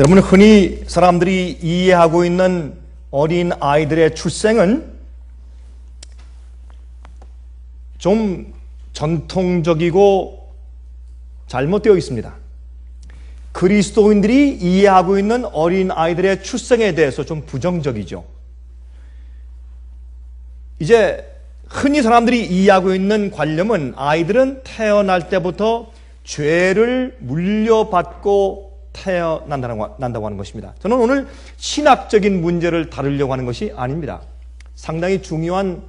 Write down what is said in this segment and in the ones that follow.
여러분, 흔히 사람들이 이해하고 있는 어린 아이들의 출생은 좀 전통적이고 잘못되어 있습니다. 그리스도인들이 이해하고 있는 어린 아이들의 출생에 대해서 좀 부정적이죠. 이제 흔히 사람들이 이해하고 있는 관념은 아이들은 태어날 때부터 죄를 물려받고 태어난다고 하는 것입니다. 저는 오늘 신학적인 문제를 다루려고 하는 것이 아닙니다. 상당히 중요한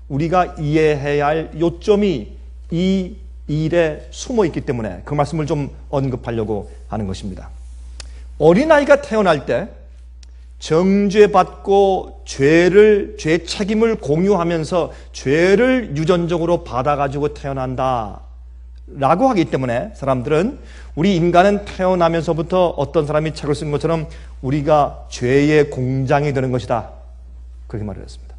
우리가 이해해야 할 요점이 이 일에 숨어 있기 때문에 그 말씀을 좀 언급하려고 하는 것입니다. 어린아이가 태어날 때 정죄받고 죄 책임을 공유하면서 죄를 유전적으로 받아가지고 태어난다 라고 하기 때문에 사람들은 우리 인간은 태어나면서부터 어떤 사람이 책을 쓴 것처럼 우리가 죄의 공장이 되는 것이다, 그렇게 말을 했습니다.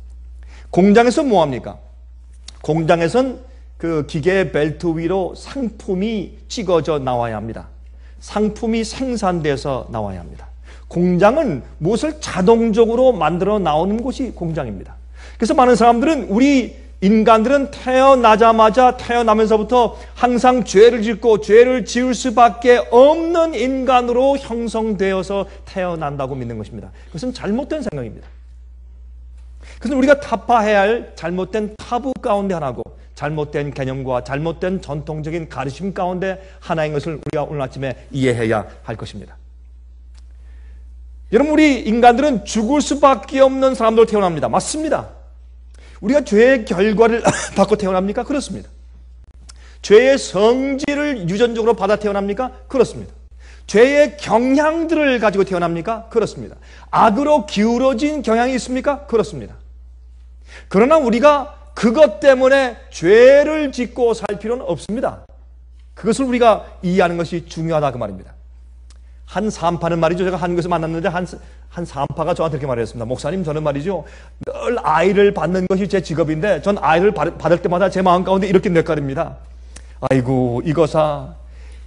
공장에서 뭐합니까? 공장에선 그 기계 벨트 위로 상품이 찍어져 나와야 합니다. 상품이 생산돼서 나와야 합니다. 공장은 무엇을 자동적으로 만들어 나오는 곳이 공장입니다. 그래서 많은 사람들은 우리 인간들은 태어나면서부터 항상 죄를 짓고 죄를 지을 수밖에 없는 인간으로 형성되어서 태어난다고 믿는 것입니다. 그것은 잘못된 생각입니다. 그것은 우리가 타파해야 할 잘못된 타부 가운데 하나고 잘못된 개념과 잘못된 전통적인 가르침 가운데 하나인 것을 우리가 오늘 아침에 이해해야 할 것입니다. 여러분, 우리 인간들은 죽을 수밖에 없는 사람들로 태어납니다. 맞습니다. 우리가 죄의 결과를 받고 태어납니까? 그렇습니다. 죄의 성질을 유전적으로 받아 태어납니까? 그렇습니다. 죄의 경향들을 가지고 태어납니까? 그렇습니다. 악으로 기울어진 경향이 있습니까? 그렇습니다. 그러나 우리가 그것 때문에 죄를 짓고 살 필요는 없습니다. 그것을 우리가 이해하는 것이 중요하다, 그 말입니다. 한 산파는 말이죠, 제가 한국에서 만났는데 한 산파가 저한테 이렇게 말했습니다. 목사님, 저는 말이죠, 늘 아이를 받는 것이 제 직업인데 전 아이를 받을 때마다 제 마음 가운데 이렇게 뇌까립니다. 아이고, 이거사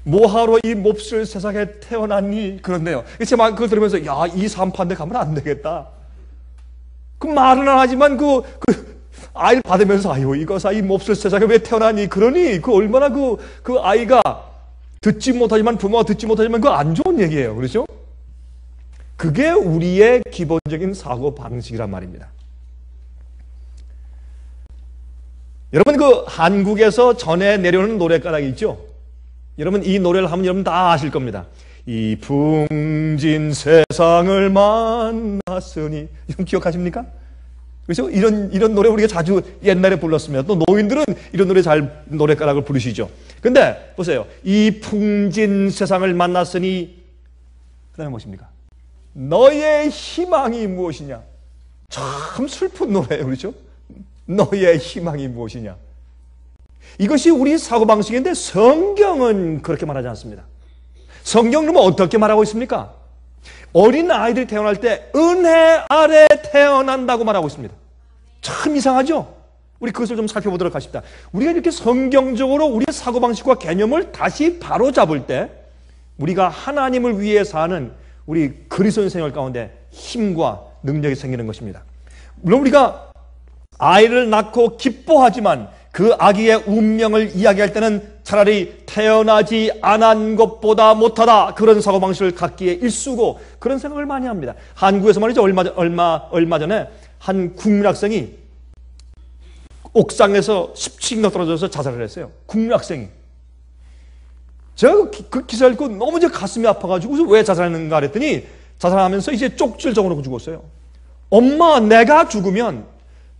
뭐하러 이 몹쓸 세상에 태어났니? 그런데요, 제 마음 그걸 들으면서 야, 이 산파인데 가면 안 되겠다. 그 말은 안 하지만 그 아이를 받으면서 아유, 이거사 이 몹쓸 세상에 왜 태어나니? 그러니 그 얼마나 그 아이가 듣지 못하지만, 부모가 듣지 못하지만 그 안 좋은 얘기예요. 그렇죠? 그게 우리의 기본적인 사고 방식이란 말입니다. 여러분, 그 한국에서 전해 내려오는 노래가락이 있죠? 여러분, 이 노래를 하면 여러분 다 아실 겁니다. 이 풍진 세상을 만났으니. 좀 기억하십니까? 그렇죠? 이런 노래 우리가 자주 옛날에 불렀습니다. 또 노인들은 이런 노래 잘 노래가락을 부르시죠. 근데 보세요. 이 풍진 세상을 만났으니, 그 다음에 무엇입니까? 너의 희망이 무엇이냐? 참 슬픈 노래예요. 그렇죠? 너의 희망이 무엇이냐? 이것이 우리 사고방식인데 성경은 그렇게 말하지 않습니다. 성경은 어떻게 말하고 있습니까? 어린 아이들이 태어날 때 은혜 아래 태어난다고 말하고 있습니다. 참 이상하죠? 우리 그것을 좀 살펴보도록 하십시다. 우리가 이렇게 성경적으로 우리의 사고방식과 개념을 다시 바로잡을 때 우리가 하나님을 위해 사는 우리 그리스도인 생활 가운데 힘과 능력이 생기는 것입니다. 물론 우리가 아이를 낳고 기뻐하지만 그 아기의 운명을 이야기할 때는 차라리 태어나지 않은 것보다 못하다, 그런 사고방식을 갖기에 일쑤고 그런 생각을 많이 합니다. 한국에서 말이죠, 얼마 전에 한 국민학생이 옥상에서 10층이나 떨어져서 자살을 했어요. 국민학생이. 제가 그 기사를 읽고 너무 제 가슴이 아파가지고 왜 자살했는가 그랬더니 자살하면서 이제 쪽지를 적어놓고 죽었어요. 엄마, 내가 죽으면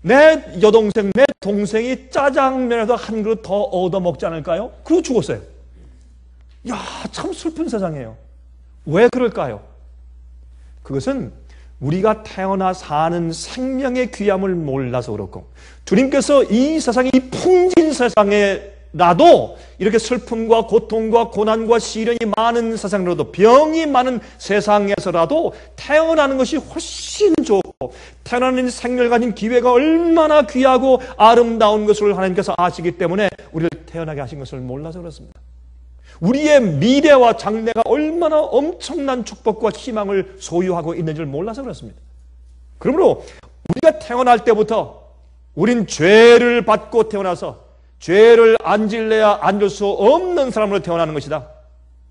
내 여동생, 내 동생이 짜장면에서 한 그릇 더 얻어먹지 않을까요? 그러고 죽었어요. 야, 참 슬픈 세상이에요. 왜 그럴까요? 그것은 우리가 태어나 사는 생명의 귀함을 몰라서 그렇고, 주님께서 이 세상이 풍진 세상에라도 이렇게 슬픔과 고통과 고난과 시련이 많은 세상이라도, 병이 많은 세상에서라도 태어나는 것이 훨씬 좋고, 태어나는 생명을 가진 기회가 얼마나 귀하고 아름다운 것을 하나님께서 아시기 때문에 우리를 태어나게 하신 것을 몰라서 그렇습니다. 우리의 미래와 장래가 얼마나 엄청난 축복과 희망을 소유하고 있는지를 몰라서 그렇습니다. 그러므로 우리가 태어날 때부터 우린 죄를 받고 태어나서 죄를 안 질래야 앉을 수 없는 사람으로 태어나는 것이다.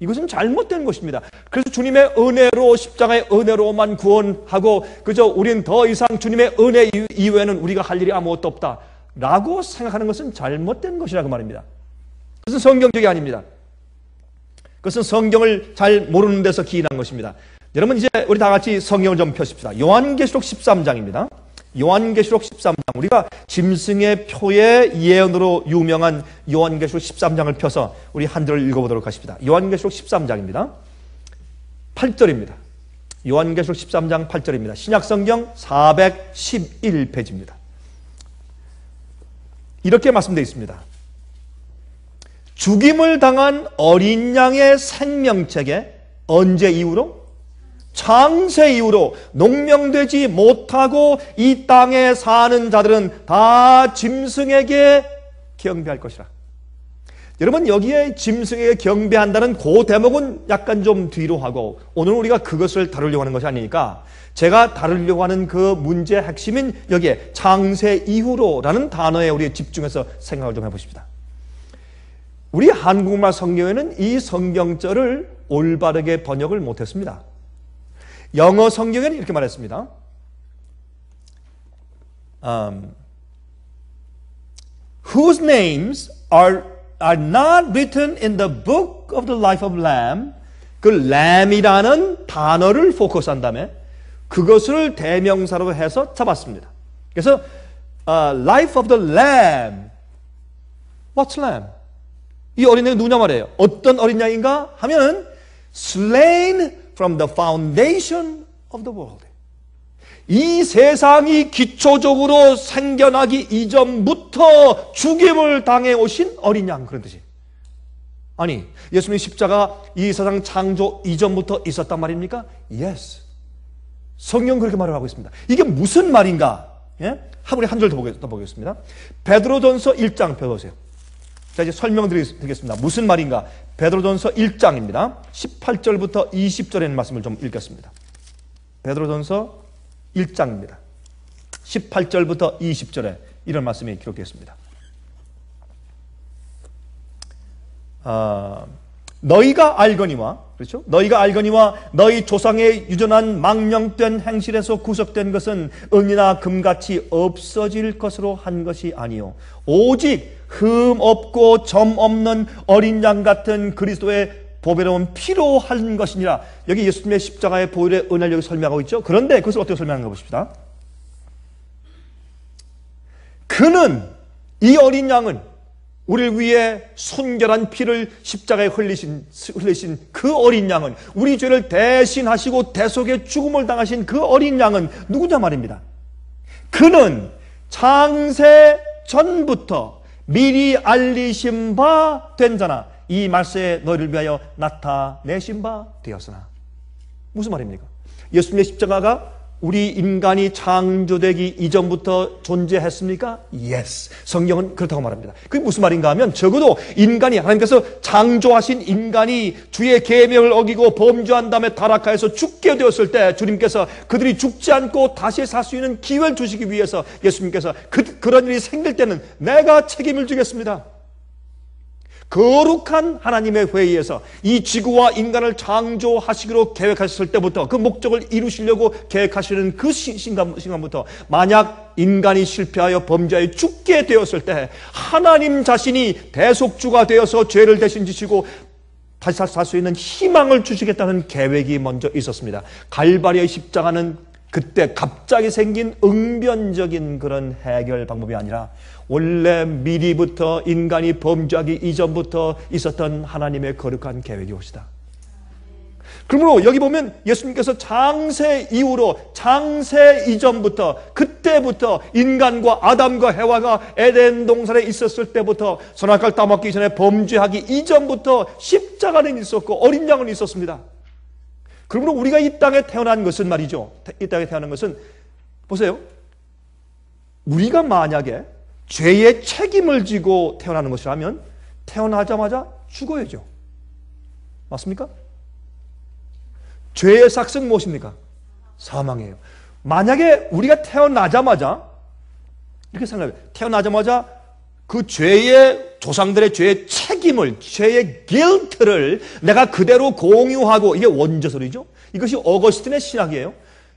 이것은 잘못된 것입니다. 그래서 주님의 은혜로, 십자가의 은혜로만 구원하고 그저 우린 더 이상 주님의 은혜 이외에는 우리가 할 일이 아무것도 없다 라고 생각하는 것은 잘못된 것이라고 말입니다. 그것은 성경적이 아닙니다. 그것은 성경을 잘 모르는 데서 기인한 것입니다. 여러분, 이제 우리 다 같이 성경을 좀 펴십시다. 요한계시록 13장입니다. 요한계시록 13장, 우리가 짐승의 표의 예언으로 유명한 요한계시록 13장을 펴서 우리 한 절을 읽어보도록 하십니다. 요한계시록 13장입니다. 8절입니다. 요한계시록 13장 8절입니다. 신약성경 411페이지입니다. 이렇게 말씀되어 있습니다. 죽임을 당한 어린 양의 생명책에 언제 이후로? 창세 이후로 농명되지 못하고 이 땅에 사는 자들은 다 짐승에게 경배할 것이라. 여러분, 여기에 짐승에게 경배한다는 그 대목은 약간 좀 뒤로 하고 오늘 우리가 그것을 다루려고 하는 것이 아니니까 제가 다루려고 하는 그 문제의 핵심인 여기에 창세 이후로라는 단어에 우리 집중해서 생각을 좀 해보십시다. 우리 한국말 성경에는 이 성경절을 올바르게 번역을 못했습니다. 영어 성경에는 이렇게 말했습니다. Whose names are not written in the book of the life of Lamb. 그 lamb이라는 단어를 포커스한 다음에 그것을 대명사로 해서 잡았습니다. 그래서 life of the Lamb. What's Lamb? 이 어린 양이 누구냐 말이에요. 어떤 어린 양인가 하면 slain from the foundation of the world. 이 세상이 기초적으로 생겨나기 이전부터 죽임을 당해 오신 어린 양, 그런 뜻이. 아니, 예수님의 십자가 이 세상 창조 이전부터 있었단 말입니까? Yes. 성경 그렇게 말을 하고 있습니다. 이게 무슨 말인가? 예? 우리 한 절 더 보겠습니다. 베드로전서 1장 펴보세요. 자, 이제 설명드리겠습니다. 무슨 말인가? 베드로전서 1장입니다. 18절부터 20절에 있는 말씀을 좀 읽겠습니다. 베드로전서 1장입니다. 18절부터 20절에 이런 말씀이 기록되어 있습니다. 너희가 알거니와, 그렇죠? 너희가 알거니와 너희 조상의 유전한 망령된 행실에서 구속된 것은 은이나 금같이 없어질 것으로 한 것이 아니요 오직 흠 없고 점 없는 어린 양 같은 그리스도의 보배로운 피로 한 것이니라. 여기 예수님의 십자가의 보혈의 은혜를 여기 설명하고 있죠. 그런데 그것을 어떻게 설명하는가 보십시다. 그는, 이 어린 양은 우리를 위해 순결한 피를 십자가에 흘리신 그 어린 양은, 우리 죄를 대신하시고 대속의 죽음을 당하신 그 어린 양은 누구냐 말입니다. 그는 창세 전부터 미리 알리신 바 된 자나 이 말세에 너희를 위하여 나타내신 바 되었으나. 무슨 말입니까? 예수님의 십자가가 우리 인간이 창조되기 이전부터 존재했습니까? Yes. 성경은 그렇다고 말합니다. 그게 무슨 말인가 하면 적어도 인간이, 하나님께서 창조하신 인간이 주의 계명을 어기고 범죄한 다음에 타락하여서 죽게 되었을 때 주님께서 그들이 죽지 않고 다시 살 수 있는 기회를 주시기 위해서 예수님께서 그런 일이 생길 때는 내가 책임을 지겠습니다. 거룩한 하나님의 회의에서 이 지구와 인간을 창조하시기로 계획하셨을 때부터, 그 목적을 이루시려고 계획하시는 그 순간부터 만약 인간이 실패하여 범죄하여 죽게 되었을 때 하나님 자신이 대속주가 되어서 죄를 대신 지시고 다시 살 수 있는 희망을 주시겠다는 계획이 먼저 있었습니다. 갈바리의 십자가는 그때 갑자기 생긴 응변적인 그런 해결 방법이 아니라 원래 미리부터 인간이 범죄하기 이전부터 있었던 하나님의 거룩한 계획이 옵시다. 그러므로 여기 보면 예수님께서 창세 이후로, 창세 이전부터, 그때부터 인간과 아담과 해와가 에덴 동산에 있었을 때부터, 선악과를 따먹기 전에 범죄하기 이전부터 십자가는 있었고 어린 양은 있었습니다. 그러므로 우리가 이 땅에 태어난 것은 말이죠, 이 땅에 태어난 것은, 보세요, 우리가 만약에 죄의 책임을 지고 태어나는 것이라면 태어나자마자 죽어야죠. 맞습니까? 죄의 삭은 무엇입니까? 사망이에요. 만약에 우리가 태어나자마자 이렇게 생각해요. 태어나자마자 그 죄의 조상들의 죄의 책임을, 죄의 guilt를 내가 그대로 공유하고, 이게 원저설이죠. 이것이 어거스틴의 신학이에요.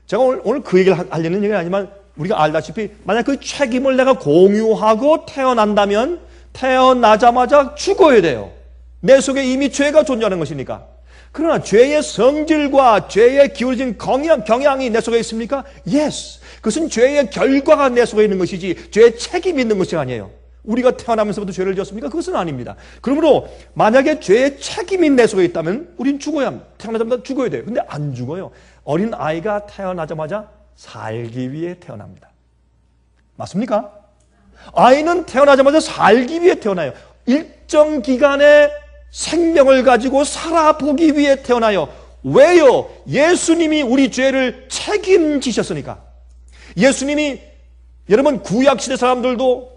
제가 오늘 그 얘기를 하려는 얘기는 아니지만 우리가 알다시피 만약 그 책임을 내가 공유하고 태어난다면 태어나자마자 죽어야 돼요. 내 속에 이미 죄가 존재하는 것이니까. 그러나 죄의 성질과 죄의 기울어진 경향이 내 속에 있습니까? Yes. 그것은 죄의 결과가 내 속에 있는 것이지 죄의 책임이 있는 것이 아니에요. 우리가 태어나면서부터 죄를 지었습니까? 그것은 아닙니다. 그러므로 만약에 죄의 책임이 내 속에 있다면 우린 죽어야 합니다. 태어나자마자 죽어야 돼요. 근데 안 죽어요. 어린 아이가 태어나자마자 살기 위해 태어납니다. 맞습니까? 아이는 태어나자마자 살기 위해 태어나요. 일정 기간의 생명을 가지고 살아보기 위해 태어나요. 왜요? 예수님이 우리 죄를 책임지셨으니까. 예수님이, 여러분 구약시대 사람들도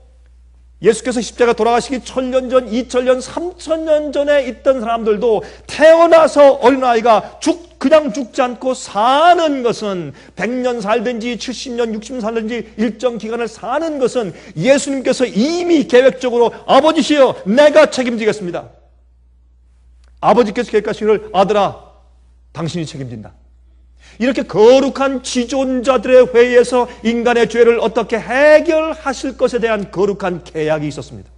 예수께서 십자가 돌아가시기 1000년 전, 2000년, 3000년 전에 있던 사람들도 태어나서 어린아이가 그냥 죽지 않고 사는 것은 100년 살든지 70년, 60년 살든지 일정 기간을 사는 것은 예수님께서 이미 계획적으로 아버지시여 내가 책임지겠습니다. 아버지께서 계획하시기를 아들아 당신이 책임진다. 이렇게 거룩한 지존자들의 회의에서 인간의 죄를 어떻게 해결하실 것에 대한 거룩한 계약이 있었습니다.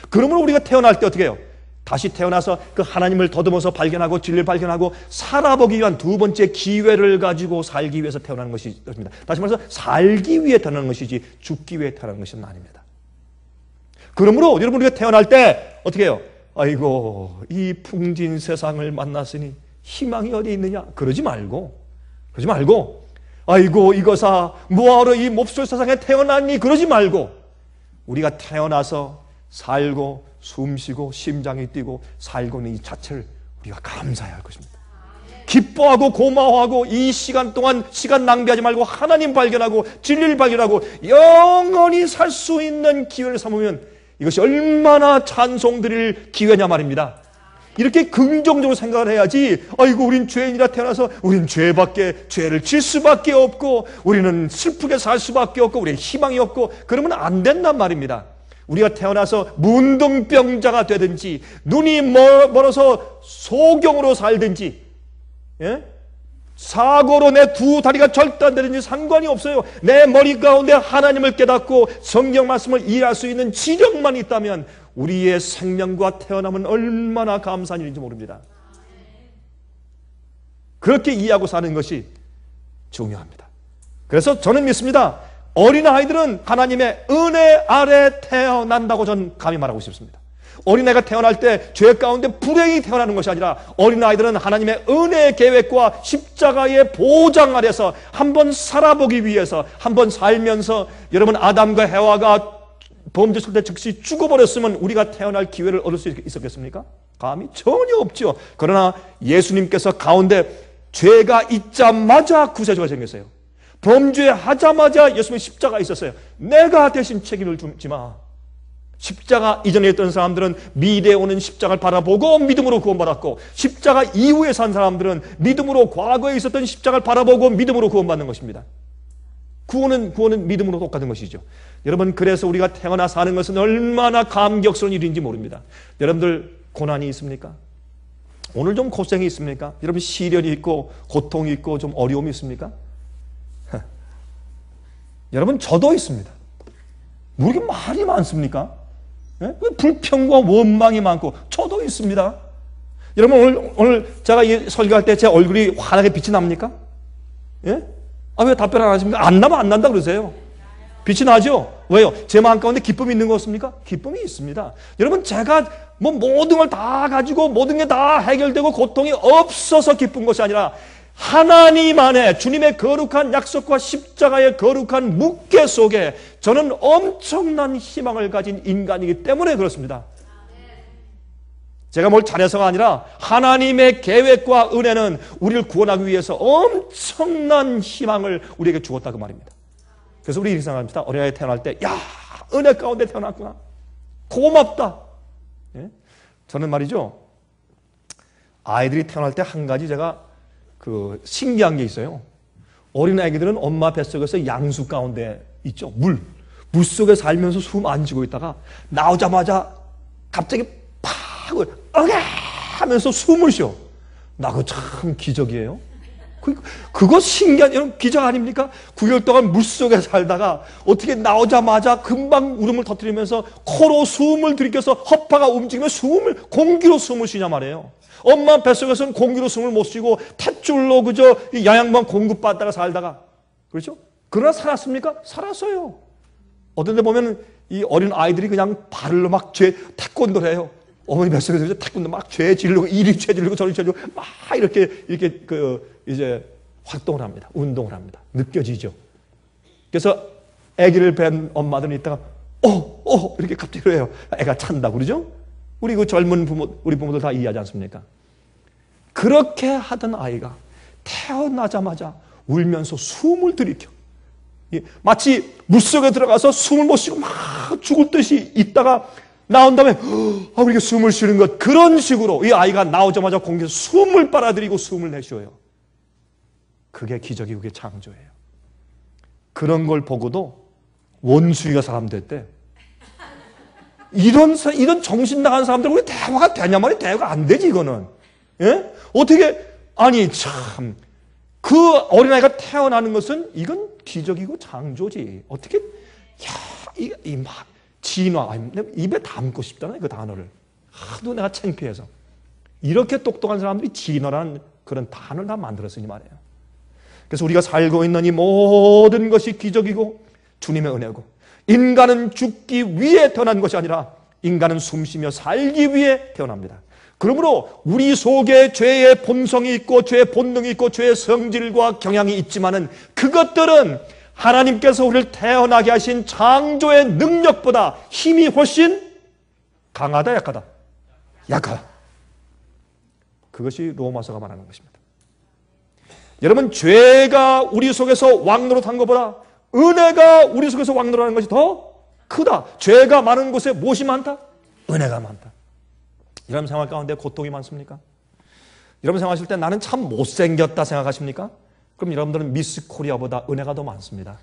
그러므로 우리가 태어날 때 어떻게 해요? 다시 태어나서 그 하나님을 더듬어서 발견하고 진리를 발견하고 살아보기 위한 두 번째 기회를 가지고 살기 위해서 태어나는 것입니다. 다시 말해서 살기 위해 태어나는 것이지 죽기 위해 태어나는 것은 아닙니다. 그러므로 여러분 우리가 태어날 때 어떻게 해요? 아이고 이 풍진 세상을 만났으니 희망이 어디 있느냐? 그러지 말고 아이고 이거사 뭐하러 이 몹쓸 세상에 태어났니? 그러지 말고 우리가 태어나서 살고 숨쉬고 심장이 뛰고 살고 있는 이 자체를 우리가 감사해야 할 것입니다. 기뻐하고 고마워하고 이 시간 동안 시간 낭비하지 말고 하나님 발견하고 진리를 발견하고 영원히 살 수 있는 기회를 삼으면 이것이 얼마나 찬송드릴 기회냐 말입니다. 이렇게 긍정적으로 생각을 해야지 아이고 우린 죄인이라 태어나서 우린 죄를 질 수밖에 없고 우리는 슬프게 살 수밖에 없고 우리의 희망이 없고 그러면 안 된단 말입니다. 우리가 태어나서 문둥병자가 되든지 눈이 멀어서 소경으로 살든지 사고로 내 두 다리가 절단되든지 상관이 없어요. 내 머리 가운데 하나님을 깨닫고 성경 말씀을 이해할 수 있는 지력만 있다면 우리의 생명과 태어남은 얼마나 감사한 일인지 모릅니다. 그렇게 이해하고 사는 것이 중요합니다. 그래서 저는 믿습니다. 어린아이들은 하나님의 은혜 아래 태어난다고 저는 감히 말하고 싶습니다. 어린아이가 태어날 때 죄 가운데 불행히 태어나는 것이 아니라 어린아이들은 하나님의 은혜의 계획과 십자가의 보장 아래서 한번 살아보기 위해서 한번 살면서 여러분 아담과 해와가 범죄했을 때 즉시 죽어버렸으면 우리가 태어날 기회를 얻을 수 있었겠습니까? 감히 전혀 없죠. 그러나 예수님께서 가운데 죄가 있자마자 구세주가 생겼어요. 범죄하자마자 예수님의 십자가 있었어요. 내가 대신 책임을 주지 마. 십자가 이전에 있던 사람들은 미래에 오는 십자가를 바라보고 믿음으로 구원받았고 십자가 이후에 산 사람들은 믿음으로 과거에 있었던 십자가를 바라보고 믿음으로 구원받는 것입니다. 구원은 믿음으로 똑같은 것이죠. 여러분 그래서 우리가 태어나 사는 것은 얼마나 감격스러운 일인지 모릅니다. 여러분들 고난이 있습니까? 오늘 좀 고생이 있습니까? 여러분 시련이 있고 고통이 있고 좀 어려움이 있습니까? 여러분 저도 있습니다. 뭐 이렇게 말이 많습니까? 왜 불평과 원망이 많고 저도 있습니다. 여러분 오늘 제가 설교할 때 제 얼굴이 환하게 빛이 납니까? 예? 왜 답변 안 하십니까? 안 나면 안 난다 그러세요. 빛이 나죠? 왜요? 제 마음 가운데 기쁨이 있는 거 없습니까? 기쁨이 있습니다. 여러분 제가 뭐 모든 걸 다 가지고 모든 게 다 해결되고 고통이 없어서 기쁜 것이 아니라 하나님 안에 주님의 거룩한 약속과 십자가의 거룩한 묵계 속에 저는 엄청난 희망을 가진 인간이기 때문에 그렇습니다. 제가 뭘 잘해서가 아니라 하나님의 계획과 은혜는 우리를 구원하기 위해서 엄청난 희망을 우리에게 주었다고 말입니다. 그래서 우리 이렇게 생각합니다. 어린아이 태어날 때 야 은혜 가운데 태어났구나. 고맙다. 예? 저는 말이죠. 아이들이 태어날 때 한 가지 제가 신기한 게 있어요. 어린 아기들은 엄마 뱃속에서 양수 가운데 있죠. 물 속에 살면서 숨 안 쉬고 있다가 나오자마자 갑자기 팍 어게 하면서 숨을 쉬어. 나 그거 참 기적이에요. 그거 신기한 기적 아닙니까? 9개월 동안 물속에 살다가 어떻게 나오자마자 금방 울음을 터뜨리면서 코로 숨을 들이켜서 허파가 움직이며 공기로 숨을 쉬냐 말이에요. 엄마 뱃속에서는 공기로 숨을 못 쉬고 탯줄로 그저 영양분 공급받다가 살다가, 그렇죠? 그러나 살았습니까? 살았어요. 어떤 데 보면 이 어린 아이들이 그냥 발로 막 태권도를 해요. 어머니 뱃속에서 태권도 막 죄 지르고 이리 죄 지르고 저리 죄 지르고 막 이렇게 이제 활동을 합니다. 운동을 합니다. 느껴지죠. 그래서 아기를 뵌 엄마들은 이따가 이렇게 갑자기 해요. 애가 찬다고 그러죠? 우리 젊은 우리 부모들 다 이해하지 않습니까? 그렇게 하던 아이가 태어나자마자 울면서 숨을 들이켜. 마치 물속에 들어가서 숨을 못 쉬고 막 죽을 듯이 있다가 나온 다음에 이렇게 숨을 쉬는 것, 그런 식으로 이 아이가 나오자마자 공기에서 숨을 빨아들이고 숨을 내쉬어요. 그게 기적이고 그게 창조예요. 그런 걸 보고도 원숭이가 사람 될 때 이런 정신 나간 사람들 왜 대화가 되냐 말이야. 대화가 안 되지 이거는. 예? 어떻게 아니 참 그 어린아이가 태어나는 것은 이건 기적이고 창조지. 어떻게 진화, 입에 담고 싶잖아요 그 단어를. 하도 내가 창피해서. 이렇게 똑똑한 사람들이 진화라는 그런 단어를 다 만들었으니 말이에요. 그래서 우리가 살고 있는 이 모든 것이 기적이고 주님의 은혜고, 인간은 죽기 위해 태어난 것이 아니라 인간은 숨쉬며 살기 위해 태어납니다. 그러므로 우리 속에 죄의 본성이 있고 죄의 본능이 있고 죄의 성질과 경향이 있지만은 그것들은 하나님께서 우리를 태어나게 하신 창조의 능력보다 힘이 훨씬 강하다, 약하다? 약하다. 그것이 로마서가 말하는 것입니다. 여러분, 죄가 우리 속에서 왕노릇한 것보다 은혜가 우리 속에서 왕노릇하는 것이 더 크다. 죄가 많은 곳에 무엇이 많다? 은혜가 많다. 여러분 생활 가운데 고통이 많습니까? 여러분 생각하실 때 나는 참 못생겼다 생각하십니까? 그럼 여러분들은 미스 코리아보다 은혜가 더 많습니다.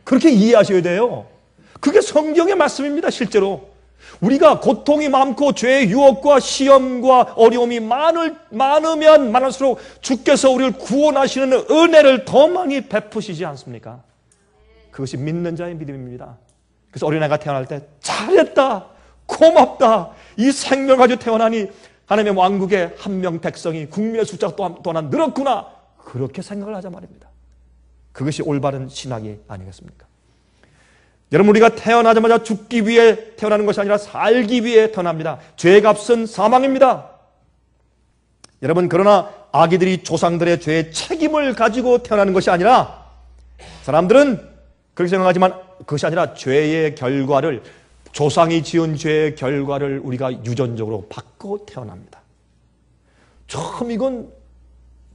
그렇게 이해하셔야 돼요. 그게 성경의 말씀입니다. 실제로 우리가 고통이 많고 죄의 유혹과 시험과 어려움이 많으면 많을수록 주께서 우리를 구원하시는 은혜를 더 많이 베푸시지 않습니까? 그것이 믿는 자의 믿음입니다. 그래서 어린아이가 태어날 때 잘했다, 고맙다, 이 생명을 가지고 태어나니 하나님의 왕국의 한 명 백성이 국민의 숫자가 또한 늘었구나, 그렇게 생각을 하자 말입니다. 그것이 올바른 신학이 아니겠습니까? 여러분, 우리가 태어나자마자 죽기 위해 태어나는 것이 아니라 살기 위해 태어납니다. 죄의 값은 사망입니다. 여러분, 그러나 아기들이 조상들의 죄의 책임을 가지고 태어나는 것이 아니라, 사람들은 그렇게 생각하지만 그것이 아니라 죄의 결과를, 조상이 지은 죄의 결과를 우리가 유전적으로 받고 태어납니다. 참 이건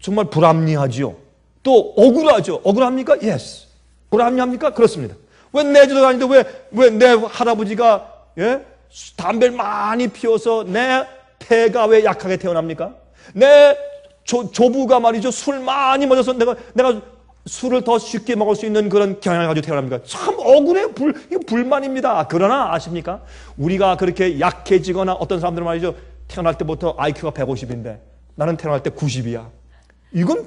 정말 불합리하지요. 또 억울하죠. 억울합니까? Yes. 불합리합니까? 그렇습니다. 왜 내 집도 아닌데 왜 내 할아버지가 담배를 많이 피워서 내 폐가 왜 약하게 태어납니까? 내 조부가 말이죠, 술 많이 마셔서 내가 술을 더 쉽게 먹을 수 있는 그런 경향을 가지고 태어납니까? 참 억울해요. 이거 불만입니다. 그러나 아십니까? 우리가 그렇게 약해지거나 어떤 사람들은 말이죠, 태어날 때부터 IQ가 150인데 나는 태어날 때 90이야. 이건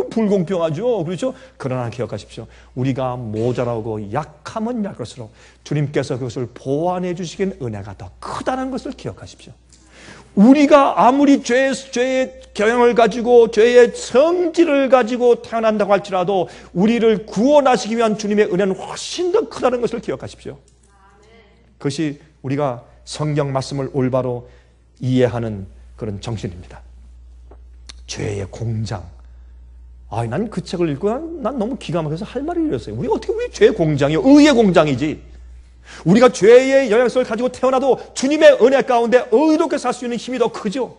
불공평하죠. 그렇죠? 그러나 기억하십시오. 우리가 모자라고 약하면 약할수록 주님께서 그것을 보완해 주시긴 은혜가 더 크다는 것을 기억하십시오. 우리가 아무리 죄의 경향을 가지고 죄의 성질을 가지고 태어난다고 할지라도 우리를 구원하시기 위한 주님의 은혜는 훨씬 더 크다는 것을 기억하십시오. 그것이 우리가 성경 말씀을 올바로 이해하는 그런 정신입니다. 죄의 공장. 난 그 책을 읽고 난 너무 기가 막혀서 할 말이 이랬어요. 우리 어떻게 우리 죄의 공장이요? 의의 공장이지. 우리가 죄의 영향성을 가지고 태어나도 주님의 은혜 가운데 의롭게 살 수 있는 힘이 더 크죠.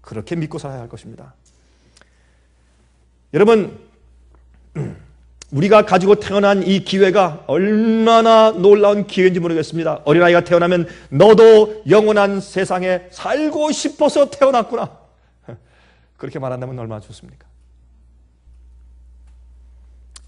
그렇게 믿고 살아야 할 것입니다. 여러분, 우리가 가지고 태어난 이 기회가 얼마나 놀라운 기회인지 모르겠습니다. 어린아이가 태어나면 너도 영원한 세상에 살고 싶어서 태어났구나. 그렇게 말한다면 얼마나 좋습니까?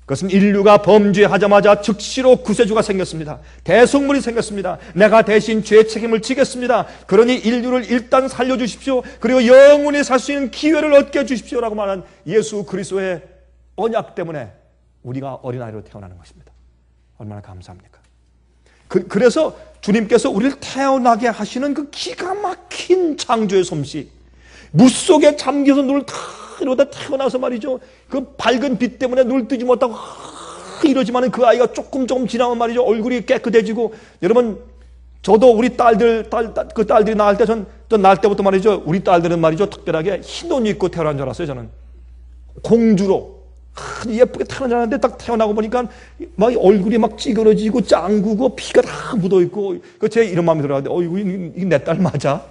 그것은 인류가 범죄하자마자 즉시로 구세주가 생겼습니다. 대속물이 생겼습니다. 내가 대신 죄 책임을 지겠습니다. 그러니 인류를 일단 살려주십시오. 그리고 영원히 살 수 있는 기회를 얻게 해주십시오라고 말한 예수 그리스도의 언약 때문에 우리가 어린아이로 태어나는 것입니다. 얼마나 감사합니까? 그래서 주님께서 우리를 태어나게 하시는 그 기가 막힌 창조의 솜씨, 물속에 잠겨서 눈을 다 이러다 태어나서 말이죠, 그 밝은 빛 때문에 눈을 뜨지 못하고 이러지만 그 아이가 조금 지나면 말이죠, 얼굴이 깨끗해지고. 여러분, 저도 우리 그 딸들이 낳을 때, 전 낳을 때부터 말이죠, 우리 딸들은 말이죠, 특별하게 흰 옷 입고 태어난 줄 알았어요. 저는 공주로 예쁘게 태어나는데 딱 태어나고 보니까 막 얼굴이 막 찌그러지고 짱구고 피가 다 묻어있고, 제 이런 마음이 들어가는데, 이게 내 딸 맞아?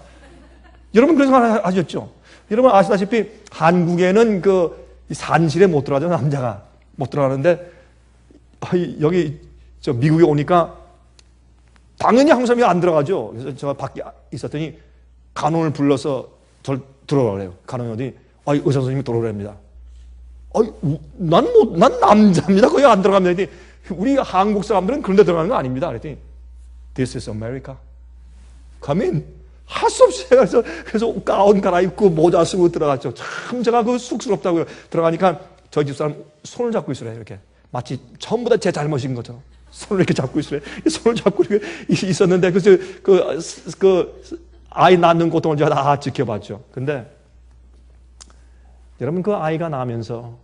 여러분 그런 생각 하셨죠? 여러분 아시다시피 한국에는 그 산실에 못 들어가죠. 남자가 못 들어가는데, 여기 저 미국에 오니까 당연히 한국 사람이 안 들어가죠. 그래서 제가 밖에 있었더니 간호를 불러서 절 들어가래요. 간호이 어디? 의사 선생님이 들어오랍니다. 난 남자입니다. 거기 안 들어가면 우리 한국 사람들은 그런 데 들어가는 거 아닙니다. 그랬더니 This is America. Come in. 할 수 없이 해서 그래서 가운 갈아입고 모자 쓰고 들어갔죠. 참 제가 그 쑥스럽다고요. 들어가니까 저희 집사람 손을 잡고 있으래요. 이렇게 마치 전부 다 제 잘못인 것처럼 손을 이렇게 잡고 있으래요. 손을 잡고 이렇게 있었는데 그 아이 낳는 고통을 제가 다 지켜봤죠. 근데 여러분, 그 아이가 나면서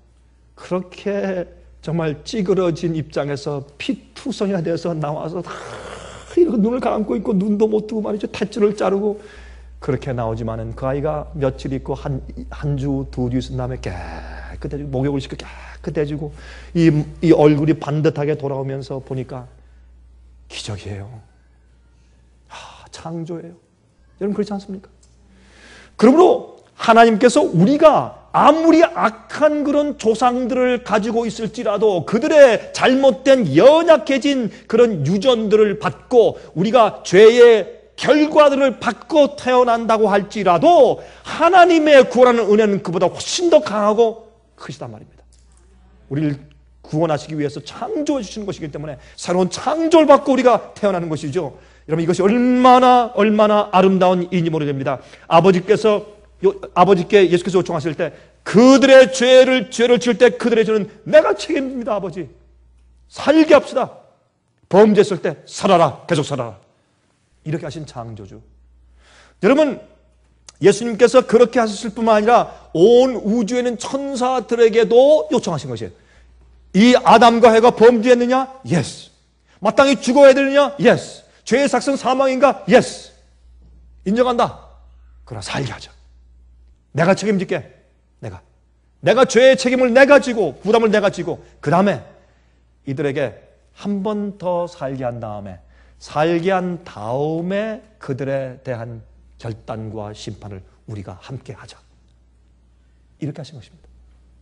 그렇게 정말 찌그러진 입장에서 피투성이가 돼서 나와서 다 이렇게 눈을 감고 있고 눈도 못 뜨고 말이죠, 탯줄을 자르고 그렇게 나오지만은 그 아이가 며칠 있고 한 주, 두 주 있은 다음에 깨끗해지고 목욕을 시켜 깨끗해지고 이 얼굴이 반듯하게 돌아오면서 보니까 기적이에요. 창조예요. 여러분 그렇지 않습니까? 그러므로 하나님께서 우리가 아무리 악한 그런 조상들을 가지고 있을지라도 그들의 잘못된 연약해진 그런 유전들을 받고 우리가 죄의 결과들을 받고 태어난다고 할지라도 하나님의 구원하는 은혜는 그보다 훨씬 더 강하고 크시단 말입니다. 우리를 구원하시기 위해서 창조해 주시는 것이기 때문에 새로운 창조를 받고 우리가 태어나는 것이죠. 여러분, 이것이 얼마나 아름다운 일인지 모르겠습니다. 아버지께 예수께서 요청하실 때 그들의 죄를 지을 때 그들의 죄는 내가 책임집니다. 아버지, 살게 합시다. 범죄했을 때 살아라, 계속 살아라, 이렇게 하신 창조주. 여러분, 예수님께서 그렇게 하셨을 뿐만 아니라 온 우주에 있는 천사들에게도 요청하신 것이에요. 이 아담과 해가 범죄했느냐? Yes. 마땅히 죽어야 되느냐? Yes. 죄의 삭은 사망인가? Yes. 인정한다. 그러나 살게 하자. 내가 책임질게. 내가 죄의 책임을 내가 지고 부담을 내가 지고 그 다음에 이들에게 한 번 더 살게 한 다음에 그들에 대한 결단과 심판을 우리가 함께 하자. 이렇게 하신 것입니다.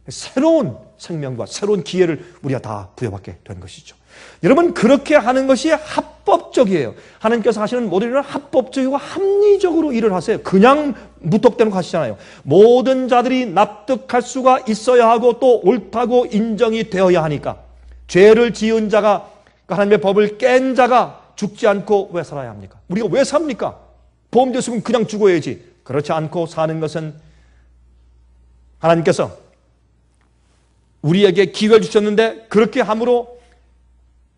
새로운 생명과 새로운 기회를 우리가 다 부여받게 된 것이죠. 여러분, 그렇게 하는 것이 합법적이에요. 하나님께서 하시는 모든 일은 합법적이고 합리적으로 일을 하세요. 그냥 무턱대고 하시잖아요. 모든 자들이 납득할 수가 있어야 하고 또 옳다고 인정이 되어야 하니까 죄를 지은 자가, 하나님의 법을 깬 자가 죽지 않고 왜 살아야 합니까? 우리가 왜 삽니까? 범죄했으면 그냥 죽어야지. 그렇지 않고 사는 것은 하나님께서 우리에게 기회를 주셨는데, 그렇게 함으로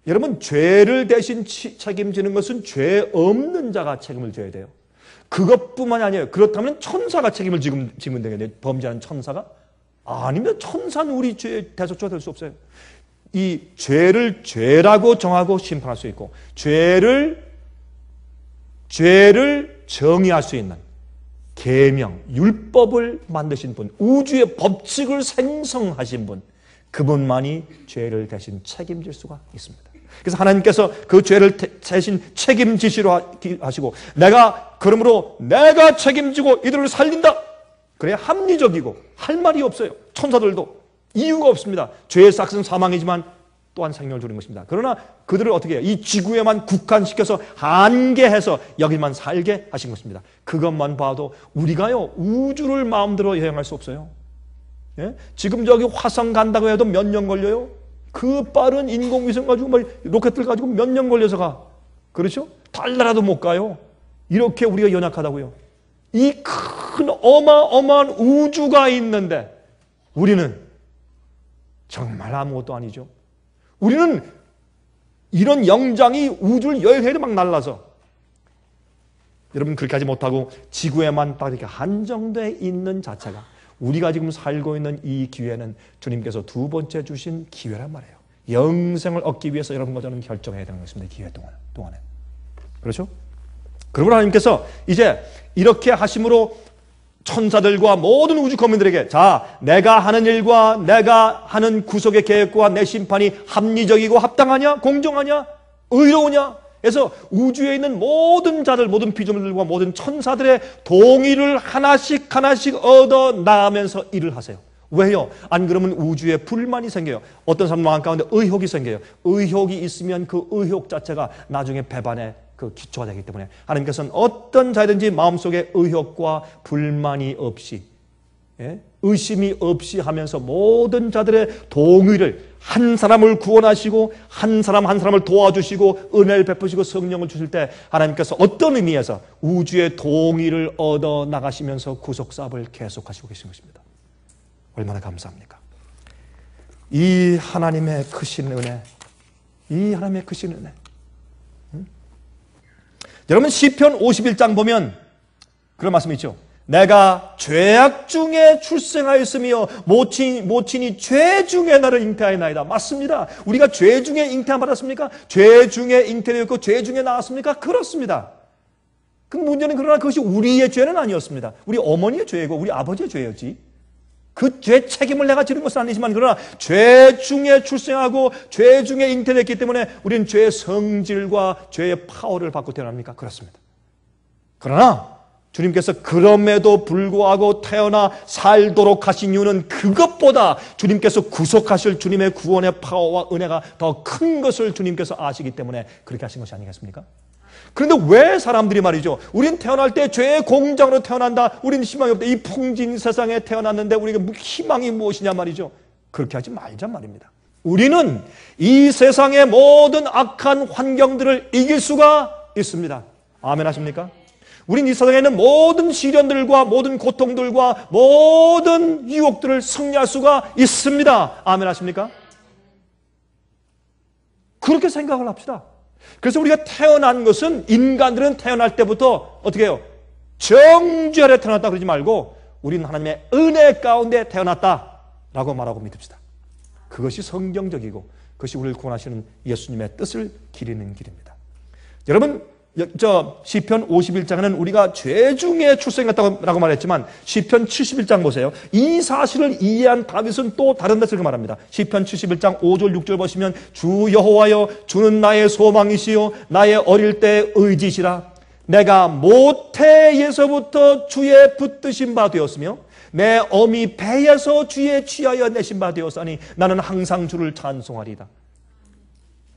여러분, 죄를 대신 책임지는 것은 죄 없는 자가 책임을 져야 돼요. 그것뿐만이 아니에요. 그렇다면 천사가 책임을 지면 되겠네요. 범죄하는 천사가? 아니면 천사는 우리 죄의 대속자가 될 수 없어요. 이 죄를 죄라고 정하고 심판할 수 있고, 죄를 정의할 수 있는 계명, 율법을 만드신 분, 우주의 법칙을 생성하신 분, 그분만이 죄를 대신 책임질 수가 있습니다. 그래서 하나님께서 그 죄를 대신 책임지시려 하시고, 그러므로 내가 책임지고 이들을 살린다. 그래야 합리적이고 할 말이 없어요. 천사들도 이유가 없습니다. 죄의 삭은 사망이지만 또한 생명을 주는 것입니다. 그러나 그들을 어떻게 해요? 이 지구에만 국한시켜서 한계해서 여기만 살게 하신 것입니다. 그것만 봐도 우리가요 우주를 마음대로 여행할 수 없어요. 예? 지금 저기 화성 간다고 해도 몇 년 걸려요? 그 빠른 인공위성 가지고 로켓들 가지고 몇 년 걸려서 가. 그렇죠? 달나라도 못 가요. 이렇게 우리가 연약하다고요. 이 큰 어마어마한 우주가 있는데 우리는 정말 아무것도 아니죠. 우리는 이런 영장이 우주를 여행해도 막 날라서 여러분 그렇게 하지 못하고 지구에만 딱 이렇게 한정되어 있는 자체가 우리가 지금 살고 있는 이 기회는 주님께서 두 번째 주신 기회란 말이에요. 영생을 얻기 위해서 여러분과 저는 결정해야 되는 것입니다. 이 기회 동안에. 그렇죠? 그러므로 하나님께서 이제 이렇게 하심으로 천사들과 모든 우주 거민들에게 자, 내가 하는 일과 내가 하는 구속의 계획과 내 심판이 합리적이고 합당하냐? 공정하냐? 의로우냐? 그래서 우주에 있는 모든 자들, 모든 피조물들과 모든 천사들의 동의를 하나씩 얻어 나가면서 일을 하세요. 왜요? 안 그러면 우주에 불만이 생겨요. 어떤 사람 마음 가운데 의혹이 생겨요. 의혹이 있으면 그 의혹 자체가 나중에 배반의 그 기초가 되기 때문에 하나님께서는 어떤 자든지 마음속에 의혹과 불만이 없이 의심이 없이 하면서 모든 자들의 동의를 한 사람을 구원하시고 한 사람을 도와주시고 은혜를 베푸시고 성령을 주실 때 하나님께서 어떤 의미에서 우주의 동의를 얻어 나가시면서 구속사업을 계속하시고 계신 것입니다. 얼마나 감사합니까? 이 하나님의 크신 은혜, 이 하나님의 크신 은혜. 여러분 시편 51장 보면 그런 말씀이 있죠. 내가 죄악 중에 출생하였으며 모친이 죄 중에 나를 잉태하였나이다. 맞습니다. 우리가 죄 중에 잉태함 받았습니까? 죄 중에 잉태되었고 죄 중에 나왔습니까? 그렇습니다. 그 문제는 그러나 그것이 우리의 죄는 아니었습니다. 우리 어머니의 죄이고 우리 아버지의 죄였지. 그 죄 책임을 내가 지는 것은 아니지만 그러나 죄 중에 출생하고 죄 중에 잉태됐기 때문에 우리는 죄의 성질과 죄의 파워를 받고 태어납니까? 그렇습니다. 그러나 주님께서 그럼에도 불구하고 태어나 살도록 하신 이유는 그것보다 주님께서 구속하실 주님의 구원의 파워와 은혜가 더 큰 것을 주님께서 아시기 때문에 그렇게 하신 것이 아니겠습니까? 그런데 왜 사람들이 말이죠. 우린 태어날 때 죄의 공장으로 태어난다. 우린 희망이 없다. 이 풍진 세상에 태어났는데 우리가 희망이 무엇이냐 말이죠. 그렇게 하지 말자 말입니다. 우리는 이 세상의 모든 악한 환경들을 이길 수가 있습니다. 아멘 하십니까? 우린 이 세상에 있는 모든 시련들과 모든 고통들과 모든 유혹들을 승리할 수가 있습니다. 아멘 하십니까? 그렇게 생각을 합시다. 그래서 우리가 태어난 것은 인간들은 태어날 때부터 어떻게 해요? 정죄하려 태어났다 그러지 말고 우리는 하나님의 은혜 가운데 태어났다라고 말하고 믿읍시다. 그것이 성경적이고 그것이 우리를 구원하시는 예수님의 뜻을 기리는 길입니다. 여러분 시편 51장에는 우리가 죄 중에 출생했다고 말했지만 시편 71장 보세요. 이 사실을 이해한 다윗은 또 다른 데서 말합니다. 시편 71장 5절 6절 보시면 주 여호와여 주는 나의 소망이시요 나의 어릴 때의 의지시라. 내가 모태에서부터 주의 붙드신 바 되었으며 내 어미 배에서 주의 취하여 내신 바 되었으니 나는 항상 주를 찬송하리이다.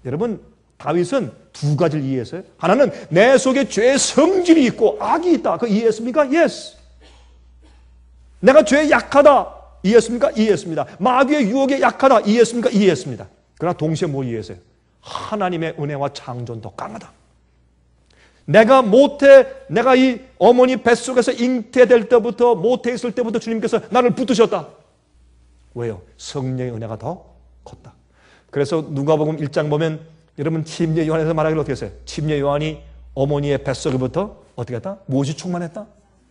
여러분 다윗은 두 가지를 이해했어요. 하나는 내 속에 죄의 성질이 있고 악이 있다. 그거 이해했습니까? Yes. 내가 죄에 약하다. 이해했습니까? 이해했습니다. 마귀의 유혹에 약하다. 이해했습니까? 이해했습니다. 그러나 동시에 뭐 이해했어요? 하나님의 은혜와 창조는 더 강하다. 내가 이 어머니 뱃속에서 잉태될 때부터 모태에 있을 때부터 주님께서 나를 붙드셨다. 왜요? 성령의 은혜가 더 컸다. 그래서 누가복음 1장 보면 여러분 침례 요한에서 말하기를 어떻게 했어요? 침례 요한이 어머니의 뱃속에부터 어떻게 했다? 무엇이 충만했다?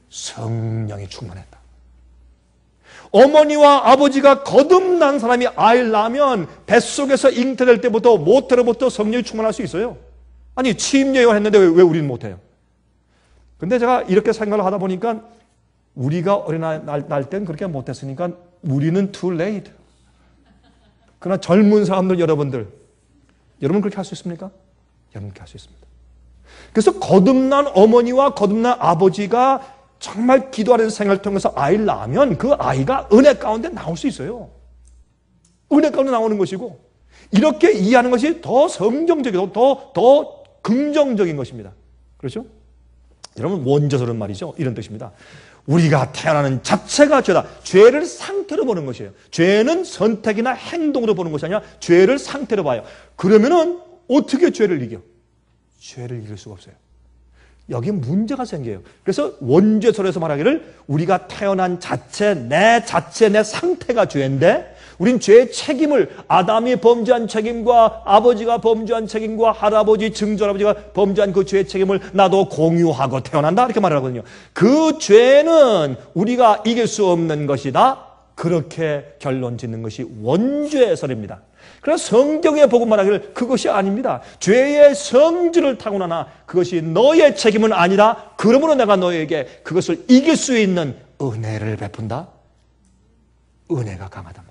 성령이 충만했다. 어머니와 아버지가 거듭난 사람이 아이를 낳으면 뱃속에서 잉태될 때부터 모태로부터 성령이 충만할 수 있어요. 아니 침례 요한 했는데 왜 우리는 못해요? 근데 제가 이렇게 생각을 하다 보니까 우리가 어린아이 날 땐 그렇게 못했으니까 우리는 too late. 그러나 젊은 사람들 여러분 그렇게 할 수 있습니까? 여러분 그렇게 할 수 있습니다. 그래서 거듭난 어머니와 거듭난 아버지가 정말 기도하는 생활을 통해서 아이를 낳으면 그 아이가 은혜 가운데 나올 수 있어요. 은혜 가운데 나오는 것이고 이렇게 이해하는 것이 더 성경적이고 더 긍정적인 것입니다. 그렇죠? 여러분, 원죄설은 말이죠. 이런 뜻입니다. 우리가 태어나는 자체가 죄다. 죄를 상태로 보는 것이에요. 죄는 선택이나 행동으로 보는 것이 아니라 죄를 상태로 봐요. 그러면은 어떻게 죄를 이겨? 죄를 이길 수가 없어요. 여기에 문제가 생겨요. 그래서 원죄설에서 말하기를 우리가 태어난 자체, 내 상태가 죄인데 우린 죄의 책임을 아담이 범죄한 책임과 아버지가 범죄한 책임과 할아버지, 증조할아버지가 범죄한 그 죄의 책임을 나도 공유하고 태어난다 이렇게 말하거든요. 그 죄는 우리가 이길 수 없는 것이다. 그렇게 결론 짓는 것이 원죄설입니다. 그래서 성경에 보고 말하기를 그것이 아닙니다. 죄의 성질을 타고나나 그것이 너의 책임은 아니라 그러므로 내가 너에게 그것을 이길 수 있는 은혜를 베푼다. 은혜가 강하단 말입니다.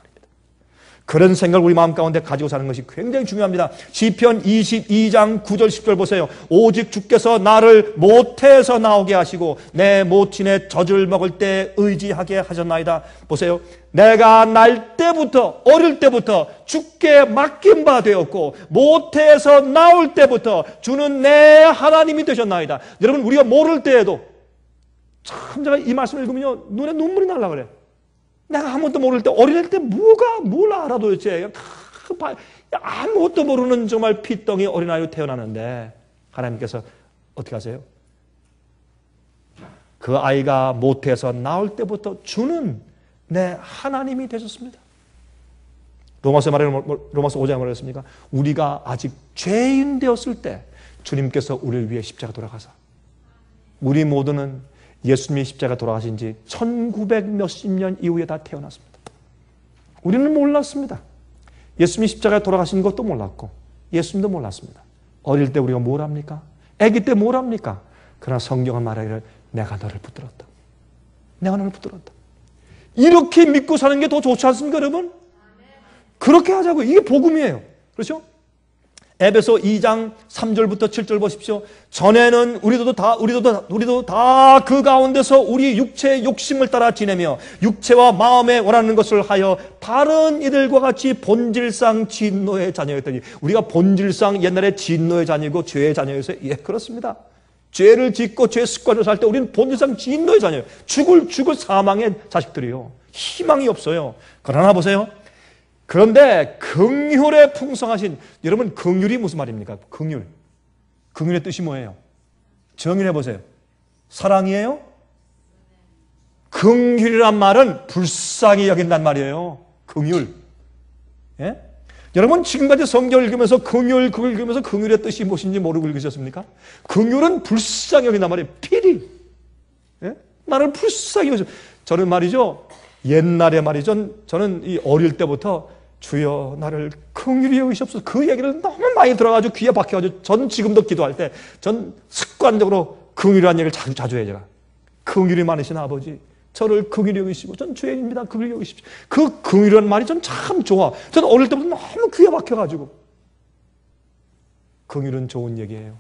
그런 생각을 우리 마음 가운데 가지고 사는 것이 굉장히 중요합니다. 시편 22장 9절 10절 보세요. 오직 주께서 나를 모태에서 나오게 하시고 내 모친의 젖을 먹을 때 의지하게 하셨나이다. 보세요. 내가 날 때부터 어릴 때부터 주께 맡긴 바 되었고 모태에서 나올 때부터 주는 내 하나님이 되셨나이다. 여러분, 우리가 모를 때에도 참 제가 이 말씀을 읽으면 눈에 눈물이 날라 그래. 내가 아무것도 모를 때, 어릴 때 뭘 알아 도대체. 아무것도 모르는 정말 피덩이 어린아이로 태어나는데 하나님께서 어떻게 하세요? 그 아이가 모태에서 나올 때부터 주는 내 하나님이 되셨습니다. 로마서 5장에 말했습니까? 우리가 아직 죄인 되었을 때 주님께서 우리를 위해 십자가 돌아가사 우리 모두는 예수님이 십자가 돌아가신 지 1900 몇십 년 이후에 다 태어났습니다. 우리는 몰랐습니다. 예수님이 십자가에 돌아가신 것도 몰랐고 예수님도 몰랐습니다. 어릴 때 우리가 뭘 합니까? 아기 때 뭘 합니까? 그러나 성경은 말하기를 내가 너를 붙들었다. 내가 너를 붙들었다. 이렇게 믿고 사는 게 더 좋지 않습니까, 여러분? 그렇게 하자고요. 이게 복음이에요. 그렇죠? 에베소 2장 3절부터 7절 보십시오. 전에는 우리도 다 그 가운데서 우리 육체의 욕심을 따라 지내며 육체와 마음에 원하는 것을 하여 다른 이들과 같이 본질상 진노의 자녀였더니 우리가 본질상 옛날에 진노의 자녀이고 죄의 자녀였어요. 예, 그렇습니다. 죄를 짓고 죄 습관을 살 때 우리는 본질상 진노의 자녀예요. 죽을 사망의 자식들이요. 희망이 없어요. 그러나 보세요. 그런데 긍휼에 풍성하신, 여러분 긍휼이 무슨 말입니까? 긍휼. 긍휼의 뜻이 뭐예요? 정의해 보세요. 사랑이에요? 긍휼이란 말은 불쌍히 여긴단 말이에요. 긍휼. 예? 여러분 지금까지 성경을 읽으면서 긍휼 읽으면서 긍휼의 뜻이 무엇인지 모르고 읽으셨습니까? 긍휼은 불쌍히 여긴단 말이에요. pity. 예? 나를 불쌍히 여기죠. 저는 말이죠. 옛날에 말이죠. 저는 이 어릴 때부터 주여 나를 긍휼히 여기시옵소서 그 얘기를 너무 많이 들어가지고 귀에 박혀가지고 전 지금도 기도할 때 전 습관적으로 긍휼이라는 얘기를 자주 해요. 제가 긍휼이 많으신 아버지 저를 긍휼히 여기시고 전 죄인입니다. 긍휼히 여기십시오. 그 긍휼이라는 말이 전 참 좋아. 전 어릴 때부터 너무 귀에 박혀가지고 긍휼은 좋은 얘기예요.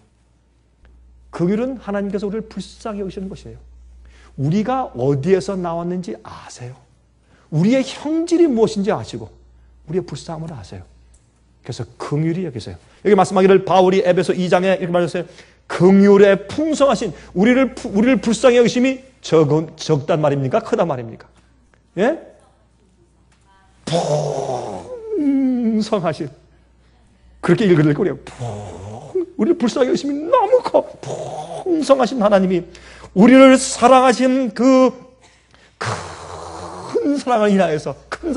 긍휼은 하나님께서 우리를 불쌍히 여기시는 것이에요. 우리가 어디에서 나왔는지 아세요. 우리의 형질이 무엇인지 아시고 우리의 불쌍함을 아세요. 그래서 긍휼히 여기세요. 여기 말씀하기를 바울이 에베소 2장에 이렇게 말했어요. 긍휼에 풍성하신 우리를 불쌍히 여기심이 적단 말입니까? 크단 말입니까? 예? 풍성하신 그렇게 읽을 거예요. 우리를 불쌍히 여기심이 너무 커. 풍성하신 하나님이 우리를 사랑하신 그 큰 사랑을 인하여서 큰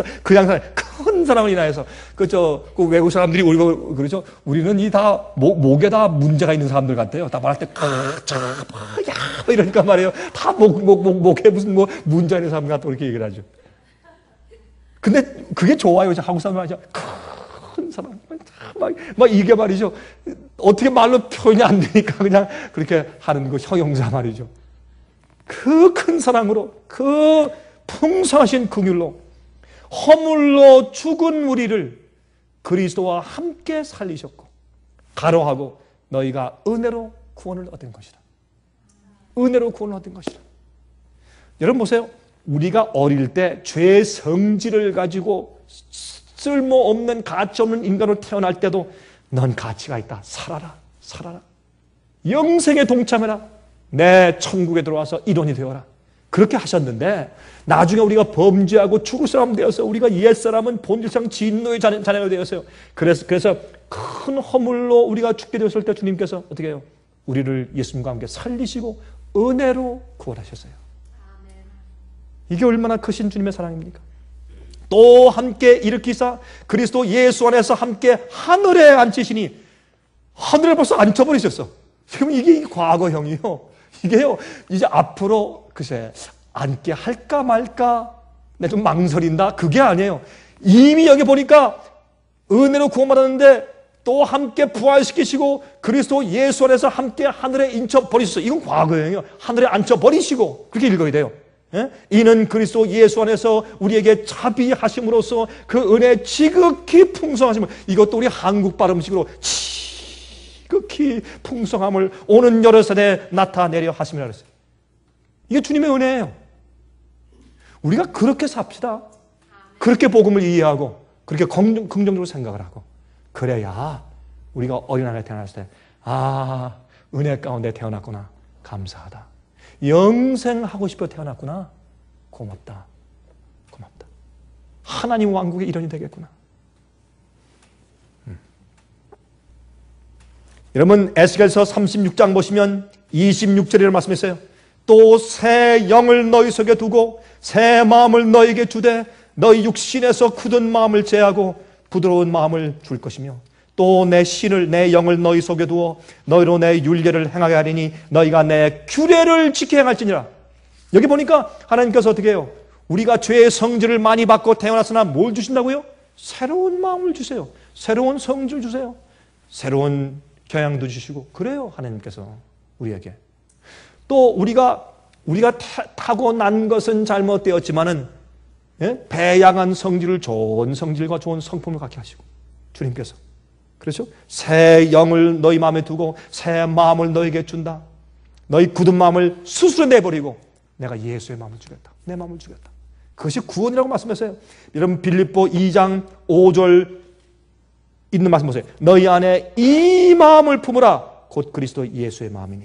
사랑을 인하여서 그 외국 사람들이 우리 그러죠. 우리는 이 다 목에 다 문제가 있는 사람들 같아요. 다 말할 때 이러니까 말이에요. 다 목에 무슨 문제 있는 사람 같다고 이렇게 얘기를 하죠. 근데 그게 좋아요. 한국 사람 말이죠. 큰 사랑 막 이게 말이죠. 어떻게 말로 표현이 안 되니까 그냥 그렇게 하는 거 형용사 말이죠. 그 큰 사랑으로 그 풍성하신 긍휼로 허물로 죽은 우리를 그리스도와 함께 살리셨고 가로하고 너희가 은혜로 구원을 얻은 것이다. 은혜로 구원을 얻은 것이다. 여러분 보세요. 우리가 어릴 때 죄의 성질을 가지고 쓸모없는 가치없는 인간으로 태어날 때도 넌 가치가 있다. 살아라. 살아라. 영생에 동참해라. 내 천국에 들어와서 일원이 되어라. 그렇게 하셨는데 나중에 우리가 범죄하고 죽을 사람 되어서 우리가 옛사람은 본질상 진노의 자녀가 되었어요. 그래서 큰 허물로 우리가 죽게 되었을 때 주님께서 어떻게 해요? 우리를 예수님과 함께 살리시고 은혜로 구원하셨어요. 이게 얼마나 크신 주님의 사랑입니까? 또 함께 일으키사 그리스도 예수 안에서 함께 하늘에 앉히시니 하늘에 벌써 앉혀버리셨어. 지금 이게 과거형이요. 이게요 이제 앞으로 글쎄 앉게 할까 말까 내가 좀 망설인다. 그게 아니에요. 이미 여기 보니까 은혜로 구원받았는데 또 함께 부활시키시고 그리스도 예수 안에서 함께 하늘에 앉혀버리셨어요. 이건 과거형이에요. 하늘에 앉혀버리시고 그렇게 읽어야 돼요. 예? 이는 그리스도 예수 안에서 우리에게 자비하심으로써 그 은혜 지극히 풍성하심을 이것도 우리 한국 발음식으로 지극히 풍성함을 오는 여러 세대에 나타내려 하심이라 그랬어요. 이게 주님의 은혜예요. 우리가 그렇게 삽시다. 그렇게 복음을 이해하고 그렇게 긍정적으로 생각을 하고 그래야 우리가 어린아이가 태어났을 때 은혜 가운데 태어났구나. 감사하다. 영생하고 싶어 태어났구나. 고맙다. 고맙다. 하나님 왕국의 일원이 되겠구나. 여러분 에스겔서 36장 보시면 26절이라는 말씀이 있어요. 또 새 영을 너희 속에 두고 새 마음을 너희에게 주되 너희 육신에서 굳은 마음을 제하고 부드러운 마음을 줄 것이며 또 내 신을 내 영을 너희 속에 두어 너희로 내 율례를 행하게 하리니 너희가 내 규례를 지켜 행할지니라. 여기 보니까 하나님께서 어떻게 해요? 우리가 죄의 성질을 많이 받고 태어났으나 뭘 주신다고요? 새로운 마음을 주세요. 새로운 성질 주세요. 새로운 교양도 주시고 그래요. 하나님께서 우리에게 또 우리가 타고난 것은 잘못되었지만은 배양한 성질을 좋은 성질과 좋은 성품을 갖게 하시고 주님께서 그렇죠? 새 영을 너희 마음에 두고 새 마음을 너에게 준다. 너희 굳은 마음을 스스로 내버리고 내가 예수의 마음을 주겠다. 내 마음을 주겠다. 그것이 구원이라고 말씀했어요. 여러분 빌립보 2장 5절 있는 말씀 보세요. 너희 안에 이 마음을 품으라. 곧 그리스도 예수의 마음이니.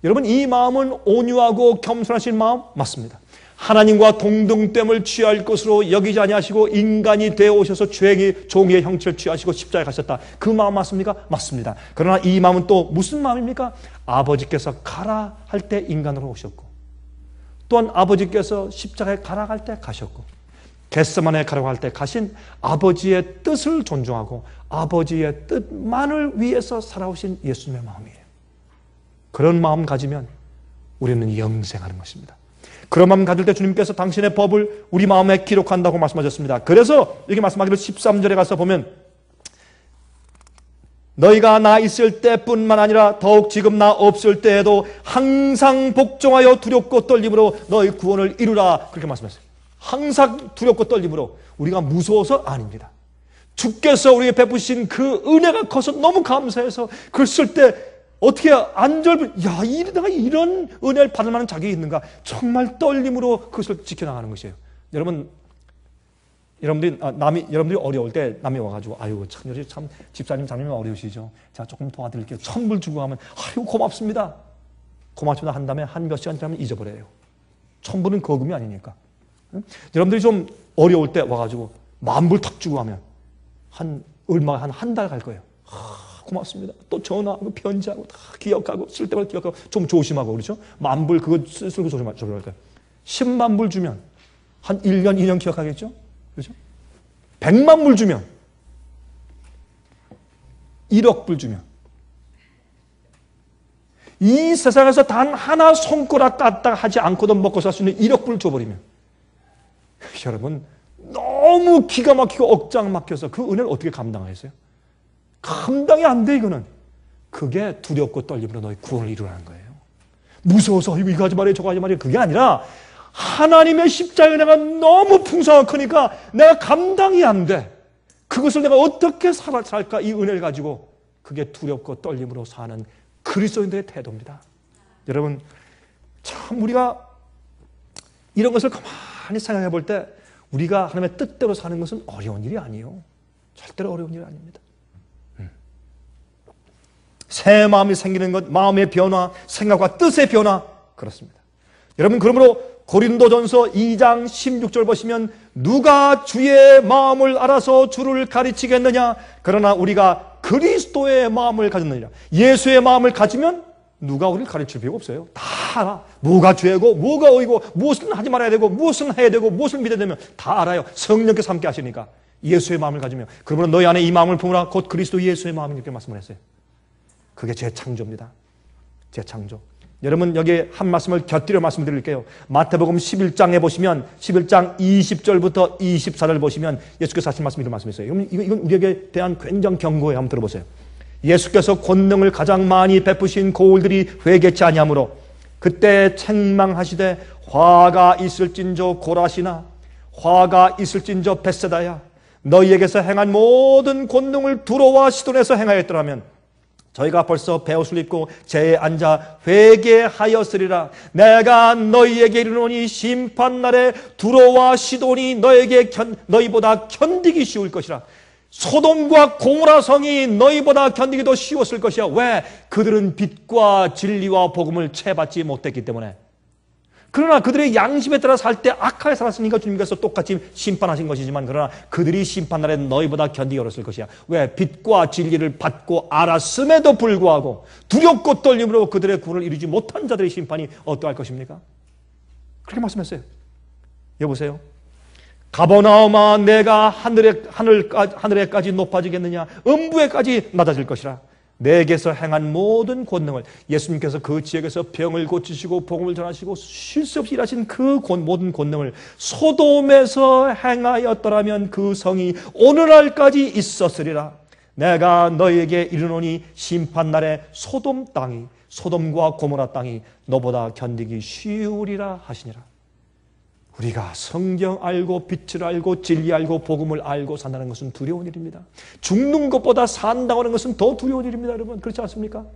여러분 이 마음은 온유하고 겸손하신 마음 맞습니다. 하나님과 동등됨을 취할 것으로 여기지 아니하시고 인간이 되어 오셔서 죄의 종의 형체를 취하시고 십자가에 가셨다. 그 마음 맞습니까? 맞습니다. 그러나 이 마음은 또 무슨 마음입니까? 아버지께서 가라 할 때 인간으로 오셨고 또한 아버지께서 십자가에 가라 할 때 가셨고 겟세마네에 가라고 할 때 가신 아버지의 뜻을 존중하고 아버지의 뜻만을 위해서 살아오신 예수님의 마음이에요. 그런 마음 가지면 우리는 영생하는 것입니다. 그런 마음 가질 때 주님께서 당신의 법을 우리 마음에 기록한다고 말씀하셨습니다. 그래서 여기 말씀하기로 13절에 가서 보면 너희가 나 있을 때뿐만 아니라 더욱 지금 나 없을 때에도 항상 복종하여 두렵고 떨림으로 너희 구원을 이루라. 그렇게 말씀하셨어요. 항상 두렵고 떨림으로 우리가 무서워서 아닙니다. 주께서 우리에게 베푸신 그 은혜가 커서 너무 감사해서 그걸 쓸 때 어떻게 내가 이런 은혜를 받을 만한 자격이 있는가? 정말 떨림으로 그것을 지켜나가는 것이에요. 여러분들이 어려울 때 남이 와가지고 참 집사님 장님이 어려우시죠? 자 조금 도와드릴게요. 1,000불 주고 하면 고맙습니다. 고맙습니다 한 다음에 한 몇 시간 지나면 잊어버려요. 1,000불은 거금이 아니니까. 여러분들이 좀 어려울 때 와가지고 10,000불 탁 주고 하면 한 달 갈 거예요. 고맙습니다. 또 전화하고 편지하고 다 기억하고 쓸 때마다 기억하고 좀 조심하고 그렇죠? 10,000불 그거 쓰고 조심할 거예요. 10만 불 주면 한 1년, 2년 기억하겠죠? 그렇죠? 100만 불 주면 1억 불 주면 이 세상에서 단 하나 손가락 까딱 하지 않고도 먹고 살 수 있는 1억 불 줘버리면 여러분 너무 기가 막히고 억장 막혀서 그 은혜를 어떻게 감당하겠어요? 감당이 안 돼 이거는. 그게 두렵고 떨림으로 너희 구원을 이루라는 거예요. 무서워서 이거 하지 말아요 저거 하지 말아요 그게 아니라 하나님의 십자가의 은혜가 너무 풍성하고 크니까 내가 감당이 안 돼. 그것을 내가 어떻게 살까 이 은혜를 가지고 그게 두렵고 떨림으로 사는 그리스도인들의 태도입니다. 여러분 참 우리가 이런 것을 가만히 생각해 볼 때 우리가 하나님의 뜻대로 사는 것은 어려운 일이 아니에요. 절대로 어려운 일이 아닙니다. 새 마음이 생기는 것, 마음의 변화, 생각과 뜻의 변화, 그렇습니다. 여러분, 그러므로 고린도전서 2장 16절 보시면 누가 주의 마음을 알아서 주를 가르치겠느냐? 그러나 우리가 그리스도의 마음을 가졌느니라. 예수의 마음을 가지면 누가 우리를 가르칠 필요가 없어요. 다 알아. 뭐가 죄고 뭐가 의고 무엇은 하지 말아야 되고 무엇은 해야 되고 무엇을 믿어야 되면 다 알아요. 성령께서 함께 하시니까. 예수의 마음을 가지면. 그러므로 너희 안에 이 마음을 품으라. 곧 그리스도 예수의 마음이 이렇게 말씀을 했어요. 그게 재창조입니다. 재창조. 여러분, 여기에 한 말씀을 곁들여 말씀드릴게요. 마태복음 11장에 보시면 11장 20절부터 24절 보시면 예수께서 하신 말씀이 이런 말씀이있어요. 이건 우리에게 대한 굉장히 경고예요. 한번 들어보세요. 예수께서 권능을 가장 많이 베푸신 고울들이 회개치 아니하므로 그때 책망하시되 화가 있을진저 고라시나 화가 있을진저 벳세다야 너희에게서 행한 모든 권능을 두로와 시돈에서 행하였더라면 저희가 벌써 베옷을 입고 재에 앉아 회개하였으리라. 내가 너희에게 이르노니 심판날에 두로와 시돈이 너희보다 견디기 쉬울 것이라. 소돔과 고모라 성이 너희보다 견디기도 쉬웠을 것이야. 왜? 그들은 빛과 진리와 복음을 채받지 못했기 때문에. 그러나 그들의 양심에 따라 살 때 악하게 살았으니까 주님께서 똑같이 심판하신 것이지만 그러나 그들이 심판날에 너희보다 견디기 어렸을 것이야. 왜? 빛과 진리를 받고 알았음에도 불구하고 두렵고 떨림으로 그들의 구원을 이루지 못한 자들의 심판이 어떠할 것입니까? 그렇게 말씀했어요. 여보세요. 가버나움아 내가 하늘에까지 높아지겠느냐? 음부에까지 낮아질 것이라. 내게서 행한 모든 권능을 예수님께서 그 지역에서 병을 고치시고 복음을 전하시고 쉴 수 없이 일하신 그 모든 권능을 소돔에서 행하였더라면 그 성이 오늘날까지 있었으리라. 내가 너희에게 이르노니 심판날에 소돔 땅이 소돔과 고모라 땅이 너보다 견디기 쉬우리라 하시니라. 우리가 성경 알고 빛을 알고 진리 알고 복음을 알고 산다는 것은 두려운 일입니다. 죽는 것보다 산다고 하는 것은 더 두려운 일입니다. 여러분, 그렇지 않습니까?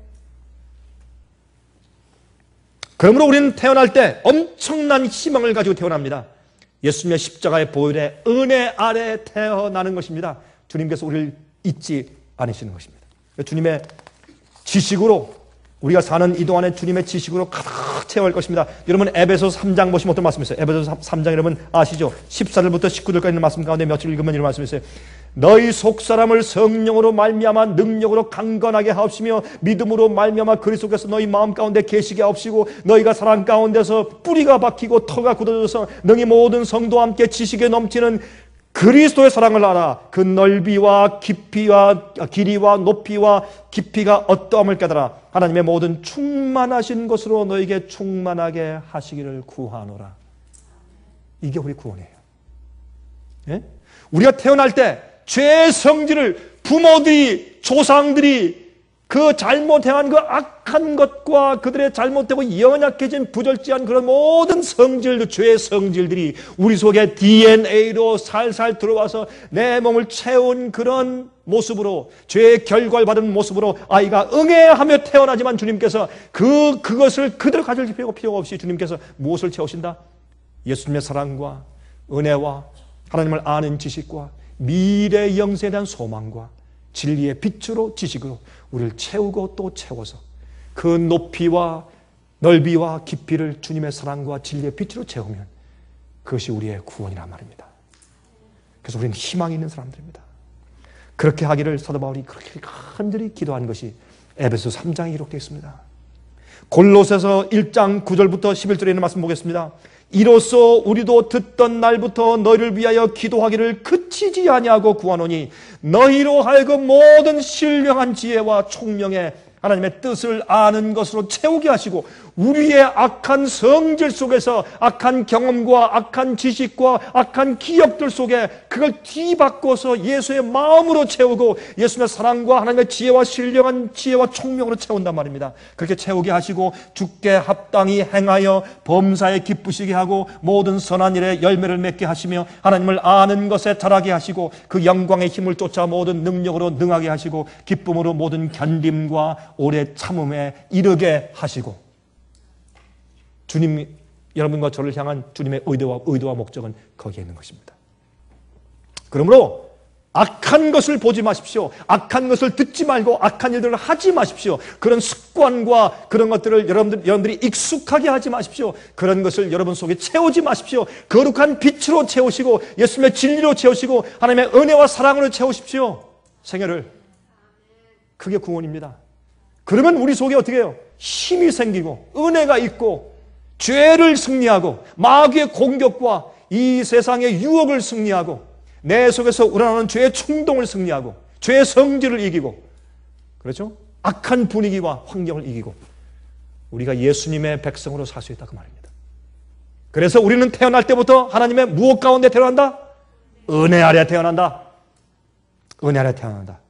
그러므로 우리는 태어날 때 엄청난 희망을 가지고 태어납니다. 예수님의 십자가의 보혈의 은혜 아래 태어나는 것입니다. 주님께서 우리를 잊지 않으시는 것입니다. 주님의 지식으로 우리가 사는 이 동안에 주님의 지식으로 가득 채워갈 것입니다. 여러분 에베소서 3장 보시면 어떤 말씀이 있어요? 에베소서 3장 여러분 아시죠? 14절부터 19절까지 있는 말씀 가운데 며칠 읽으면 이런 말씀이 있어요. 너희 속사람을 성령으로 말미암아 능력으로 강건하게 하옵시며 믿음으로 말미암아 그리스도께서 너희 마음 가운데 계시게 하옵시고 너희가 사랑 가운데서 뿌리가 박히고 터가 굳어져서 능히 모든 성도와 함께 지식에 넘치는 그리스도의 사랑을 알아. 그 넓이와 깊이와 길이와 높이와 깊이가 어떠함을 깨달아. 하나님의 모든 충만하신 것으로 너에게 충만하게 하시기를 구하노라. 이게 우리 구원이에요. 예? 우리가 태어날 때 죄의 성질을 부모들이 조상들이 그 잘못행한 그 악한 것과 그들의 잘못되고 연약해진 부절제한 그런 모든 성질들, 죄의 성질들이 우리 속에 DNA로 살살 들어와서 내 몸을 채운 그런 모습으로 죄의 결과를 받은 모습으로 아이가 응애하며 태어나지만 주님께서 그것을 그대로 가질 필요가 없이 주님께서 무엇을 채우신다? 예수님의 사랑과 은혜와 하나님을 아는 지식과 미래 영생에 대한 소망과 진리의 빛으로 지식으로 우리를 채우고 또 채워서 그 높이와 넓이와 깊이를 주님의 사랑과 진리의 빛으로 채우면 그것이 우리의 구원이란 말입니다. 그래서 우리는 희망이 있는 사람들입니다. 그렇게 하기를 사도 바울이 그렇게 간절히 기도한 것이 에베소 3장에 기록되어 있습니다. 골로새서 1장 9절부터 11절에 있는 말씀 보겠습니다. 이로써 우리도 듣던 날부터 너희를 위하여 기도하기를 그치지 아니하고 구하노니 너희로 하여금 모든 신령한 지혜와 총명에 하나님의 뜻을 아는 것으로 채우게 하시고 우리의 악한 성질 속에서 악한 경험과 악한 지식과 악한 기억들 속에 그걸 뒤바꿔서 예수의 마음으로 채우고 예수님의 사랑과 하나님의 지혜와 신령한 지혜와 총명으로 채운단 말입니다. 그렇게 채우게 하시고 주께 합당히 행하여 범사에 기쁘시게 하고 모든 선한 일에 열매를 맺게 하시며 하나님을 아는 것에 자라게 하시고 그 영광의 힘을 쫓아 모든 능력으로 능하게 하시고 기쁨으로 모든 견딤과 오래 참음에 이르게 하시고 주님, 여러분과 저를 향한 주님의 의도와 목적은 거기에 있는 것입니다. 그러므로 악한 것을 보지 마십시오. 악한 것을 듣지 말고 악한 일들을 하지 마십시오. 그런 습관과 그런 것들을 여러분들이 익숙하게 하지 마십시오. 그런 것을 여러분 속에 채우지 마십시오. 거룩한 빛으로 채우시고 예수님의 진리로 채우시고 하나님의 은혜와 사랑으로 채우십시오. 생애를. 그게 구원입니다. 그러면 우리 속에 어떻게 해요? 힘이 생기고 은혜가 있고 죄를 승리하고 마귀의 공격과 이 세상의 유혹을 승리하고 내 속에서 우러나오는 죄의 충동을 승리하고 죄의 성질을 이기고, 그렇죠? 악한 분위기와 환경을 이기고 우리가 예수님의 백성으로 살 수 있다 그 말입니다. 그래서 우리는 태어날 때부터 하나님의 무엇 가운데 태어난다? 은혜 아래 태어난다. 은혜 아래 태어난다.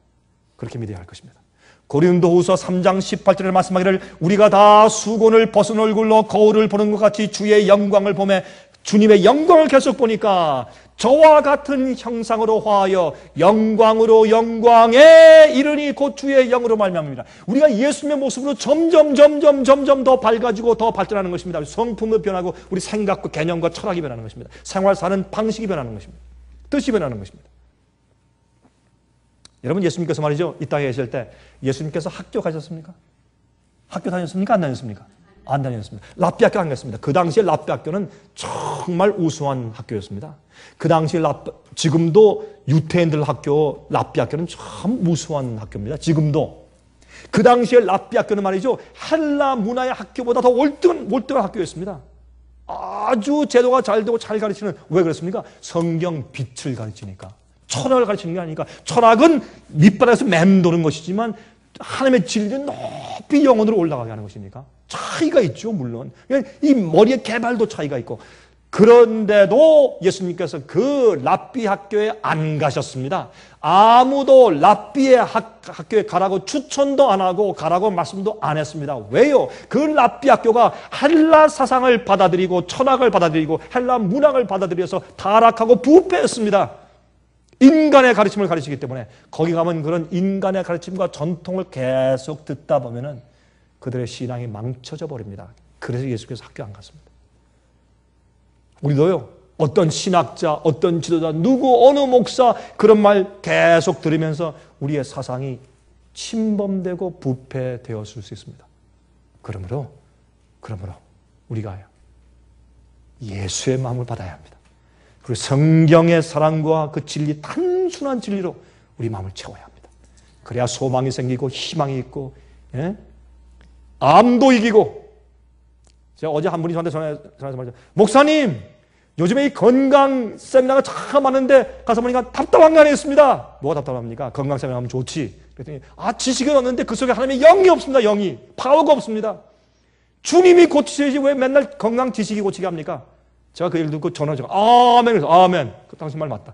그렇게 믿어야 할 것입니다. 고린도후서 3장 18절에 말씀하기를 우리가 다 수건을 벗은 얼굴로 거울을 보는 것 같이 주의 영광을 보매, 주님의 영광을 계속 보니까 저와 같은 형상으로 화하여 영광으로 영광에 이르니 곧 주의 영으로 말미암습니다. 우리가 예수님의 모습으로 점점 더 밝아지고 더 발전하는 것입니다. 성품도 변하고 우리 생각과 개념과 철학이 변하는 것입니다. 생활 사는 방식이 변하는 것입니다. 뜻이 변하는 것입니다. 여러분, 예수님께서 말이죠, 이 땅에 계실 때 예수님께서 학교 가셨습니까? 학교 다녔습니까? 안 다녔습니까? 안 다녔습니다. 랍비 학교 안 갔습니다. 그 당시에 랍비 학교는 정말 우수한 학교였습니다. 그 당시에 지금도 유태인들 학교, 랍비 학교는 참 우수한 학교입니다. 지금도. 그 당시에 랍비 학교는 말이죠, 헬라 문화의 학교보다 더 올등한 학교였습니다. 아주 제도가 잘 되고 잘 가르치는, 왜 그렇습니까? 성경 빛을 가르치니까. 철학을 가르치는 게 아니니까. 철학은 밑바닥에서 맴도는 것이지만 하나님의 진리는 높이 영혼으로 올라가게 하는 것이니까. 차이가 있죠, 물론. 이 머리의 개발도 차이가 있고. 그런데도 예수님께서 그 랍비 학교에 안 가셨습니다. 아무도 랍비의 학교에 가라고 추천도 안 하고 가라고 말씀도 안 했습니다. 왜요? 그 랍비 학교가 헬라 사상을 받아들이고 철학을 받아들이고 헬라 문학을 받아들여서 타락하고 부패했습니다. 인간의 가르침을 가르치기 때문에 거기 가면 그런 인간의 가르침과 전통을 계속 듣다 보면은 그들의 신앙이 망쳐져 버립니다. 그래서 예수께서 학교 안 갔습니다. 우리도요, 어떤 신학자, 어떤 지도자, 누구, 어느 목사 그런 말 계속 들으면서 우리의 사상이 침범되고 부패되었을 수 있습니다. 그러므로 우리가 예수의 마음을 받아야 합니다. 그리고 성경의 사랑과 그 진리, 단순한 진리로 우리 마음을 채워야 합니다. 그래야 소망이 생기고 희망이 있고, 예? 암도 이기고. 제가 어제 한 분이 저한테 전화해서 말이죠. 목사님, 요즘에 이 건강 세미나가 참 많은데 가서 보니까 답답한 게 하나 있습니다. 뭐가 답답합니까? 건강 세미나 하면 좋지. 그랬더니 지식은 없는데 그 속에 하나님의 영이 없습니다. 영이. 파워가 없습니다. 주님이 고치셔야지 왜 맨날 건강 지식이 고치게 합니까? 제가 그 얘기를 듣고 전화해서 아멘. 그래서 아멘. 그 당신 말 맞다.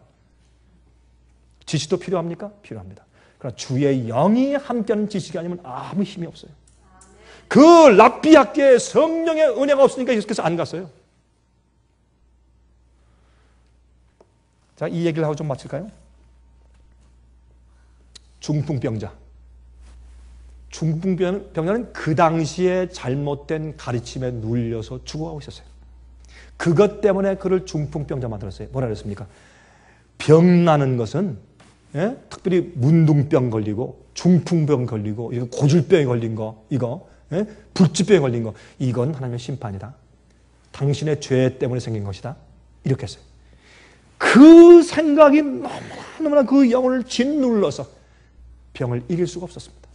지식도 필요합니까? 필요합니다. 그러나 주의 영이 함께하는 지식이 아니면 아무 힘이 없어요. 그 랍비 학교에 성령의 은혜가 없으니까 예수께서 안 갔어요. 자, 이 얘기를 하고 좀 마칠까요? 중풍병자. 중풍병자는 그 당시에 잘못된 가르침에 눌려서 죽어가고 있었어요. 그것 때문에 그를 중풍병자 만들었어요. 뭐라 그랬습니까? 병 나는 것은, 예? 특별히 문둥병 걸리고 중풍병 걸리고 이거 고질병에 걸린 거, 이거, 예? 불치병에 걸린 거, 이건 하나님의 심판이다. 당신의 죄 때문에 생긴 것이다. 이렇게 했어요. 그 생각이 너무나 그 영혼을 짓눌러서 병을 이길 수가 없었습니다.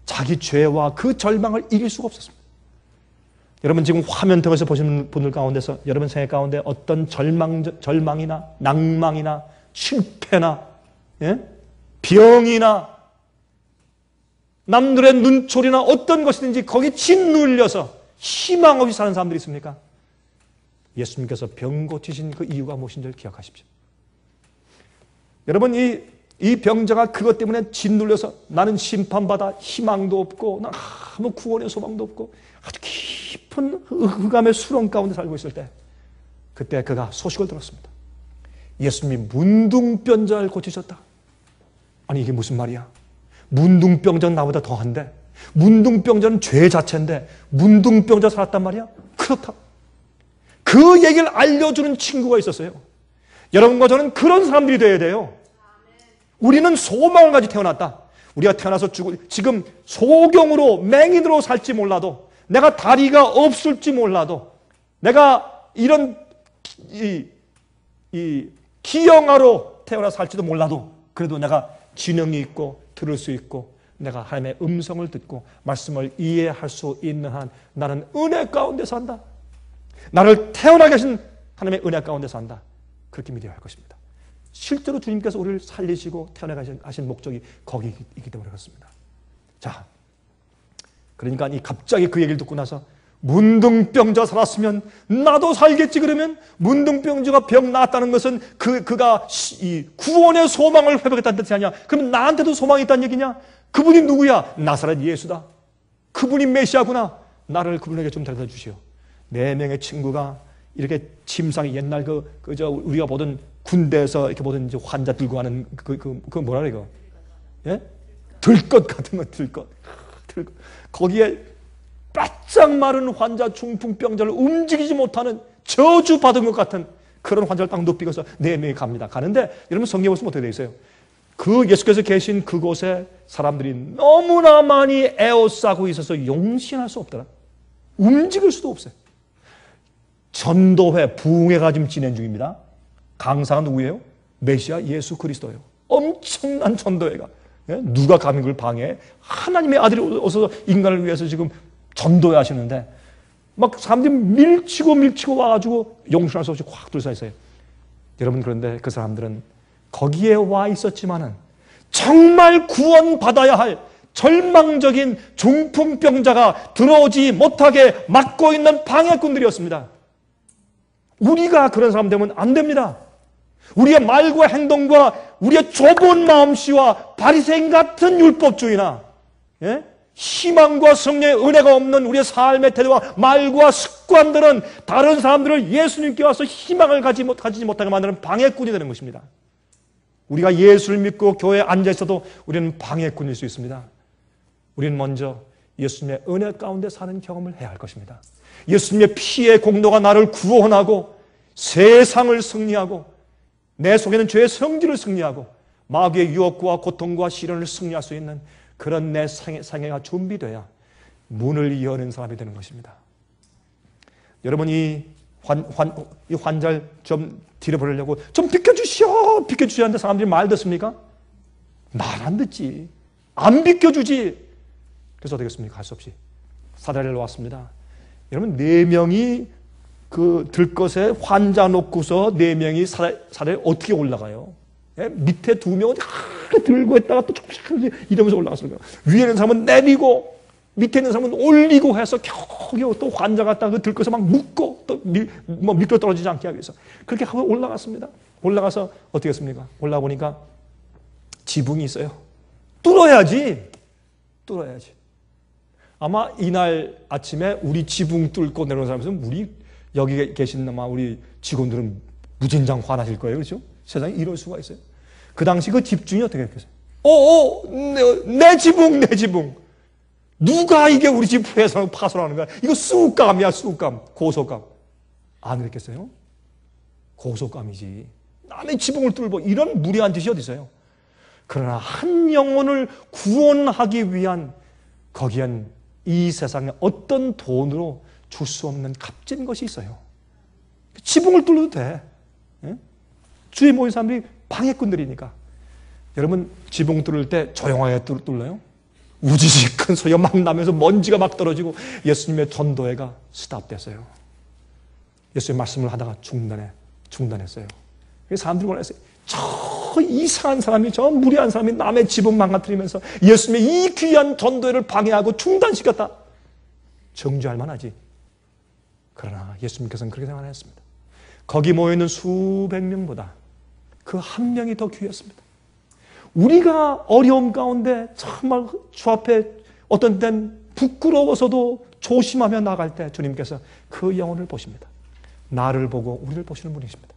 자기 죄와 그 절망을 이길 수가 없었습니다. 여러분 지금 화면 통해서 보시는 분들 가운데서 여러분 생애 가운데 어떤 절망이나 낭망이나 실패나, 예? 병이나 남들의 눈초리나 어떤 것이든지 거기 짓눌려서 희망 없이 사는 사람들이 있습니까? 예수님께서 병 고치신 그 이유가 무엇인지를 기억하십시오. 여러분 이 병자가 그것 때문에 짓눌려서 나는 심판받아 희망도 없고 난 아무 구원의 소망도 없고 아주 깊은 흑암의 수렁 가운데 살고 있을 때 그때 그가 소식을 들었습니다. 예수님이 문둥병자를 고치셨다. 아니 이게 무슨 말이야? 문둥병자는 나보다 더한데 문둥병자는 죄 자체인데 문둥병자 살았단 말이야? 그렇다. 그 얘기를 알려주는 친구가 있었어요. 여러분과 저는 그런 사람들이 되어야 돼요. 우리는 소망을 가지고 태어났다. 우리가 태어나서 지금 소경으로 맹인으로 살지 몰라도, 내가 다리가 없을지 몰라도, 내가 이런 기형아로 태어나 살지도 몰라도, 그래도 내가 지능이 있고 들을 수 있고 내가 하나님의 음성을 듣고 말씀을 이해할 수 있는 한 나는 은혜 가운데 산다. 나를 태어나게 하신 하나님의 은혜 가운데 산다. 그렇게 믿어야 할 것입니다. 실제로 주님께서 우리를 살리시고 태어나게 하신 목적이 거기 있기 때문에 그렇습니다. 자, 그러니까 갑자기 그 얘기를 듣고 나서 문둥병자 살았으면 나도 살겠지. 그러면 문둥병자가 병 나았다는 것은 그가 이 구원의 소망을 회복했다는 뜻이 아니야. 그러면 나한테도 소망이 있다는 얘기냐? 그분이 누구야? 나사렛 예수다. 그분이 메시아구나. 나를 그분에게 좀 데려다 주시오. 4명의 친구가 이렇게 침상이 옛날 우리가 보던 군대에서 이렇게 보던 이제 환자 들고 가는 그 뭐라 이거? 예? 들것 같은 거, 들것. 거기에 바짝 마른 환자, 중풍병자를 움직이지 못하는 저주받은 것 같은 그런 환자를 딱 눕히고서 4명이 갑니다. 가는데 여러분 성경에 보시면 어떻게 되어 있어요? 그 예수께서 계신 그곳에 사람들이 너무나 많이 에워싸고 있어서 용신할 수 없더라. 움직일 수도 없어요. 전도회, 부흥회가 지금 진행 중입니다. 강사가 누구예요? 메시아 예수 그리스도예요. 엄청난 전도회가. 누가 감히 그걸 방해해? 하나님의 아들이 오셔서 인간을 위해서 지금 전도회 하시는데 막 사람들이 밀치고 와가지고 용신할 수 없이 확 둘러싸여 있어요. 여러분, 그런데 그 사람들은 거기에 와 있었지만은 정말 구원받아야 할 절망적인 중풍병자가 들어오지 못하게 막고 있는 방해꾼들이었습니다. 우리가 그런 사람 되면 안 됩니다. 우리의 말과 행동과 우리의 좁은 마음씨와 바리새인 같은 율법주의나 희망과 성령의 은혜가 없는 우리의 삶의 태도와 말과 습관들은 다른 사람들을 예수님께 와서 희망을 가지지 못하게 만드는 방해꾼이 되는 것입니다. 우리가 예수를 믿고 교회에 앉아 있어도 우리는 방해꾼일 수 있습니다. 우리는 먼저 예수님의 은혜 가운데 사는 경험을 해야 할 것입니다. 예수님의 피의 공로가 나를 구원하고 세상을 승리하고 내 속에는 죄의 성질을 승리하고 마귀의 유혹과 고통과 시련을 승리할 수 있는 그런 내 생애가 준비돼야 문을 여는 사람이 되는 것입니다. 여러분, 이 환자를 좀 뒤로 보내려고 좀 비켜주시오 하는데 사람들이 말 듣습니까? 말 안 듣지. 안 비켜주지. 그래서 어떻게 했습니까? 할 수 없이 사다리를 놓았습니다. 여러분, 4명이 그 들것에 환자 놓고서 4명이 사다리에 어떻게 올라가요? 밑에 2명은 들고 있다가 또 조금씩 이러면서 올라갔을 거예요. 위에 있는 사람은 내리고 밑에 있는 사람은 올리고 해서 겨우 또 환자 갖다가 그 들것에 막 묶고 또 미끄러 떨어지지 않게 하기 위해서 그렇게 하고 올라갔습니다. 올라가서 어떻게 했습니까? 올라가 보니까 지붕이 있어요. 뚫어야지. 아마 이날 아침에 우리 지붕 뚫고 내려온 사람들은 우리 여기 계신 아마 우리 직원들은 무진장 화나실 거예요. 그렇죠? 세상에 이럴 수가 있어요. 그 당시 그 집주인이 어떻게 했겠어요? 내 지붕. 누가 이게 우리 집 회사를 파손하는 거야? 이거 수감이야, 수감. 고소감. 안 그랬겠어요? 고소감이지. 남의 지붕을 뚫고 이런 무례한 짓이 어디 있어요? 그러나 한 영혼을 구원하기 위한 거기엔 이 세상에 어떤 돈으로 줄 수 없는 값진 것이 있어요. 지붕을 뚫어도 돼. 주위에 모인 사람들이 방해꾼들이니까. 여러분, 지붕 뚫을 때 조용하게 뚫어요? 우지직 큰 소리가 막 나면서 먼지가 막 떨어지고 예수님의 전도회가 스탑됐어요. 예수님의 말씀을 하다가 중단했어요. 사람들이 원했어요. 저 이상한 사람이, 저 무례한 사람이 남의 지붕 망가뜨리면서 예수님의 이 귀한 전도회를 방해하고 중단시켰다. 정죄할 만하지. 그러나 예수님께서는 그렇게 생각 안 했습니다. 거기 모여있는 수백 명보다 그 한 명이 더 귀했습니다. 우리가 어려움 가운데 정말 주 앞에 어떤 때는 부끄러워서도 조심하며 나갈 때 주님께서 그 영혼을 보십니다. 나를 보고 우리를 보시는 분이십니다.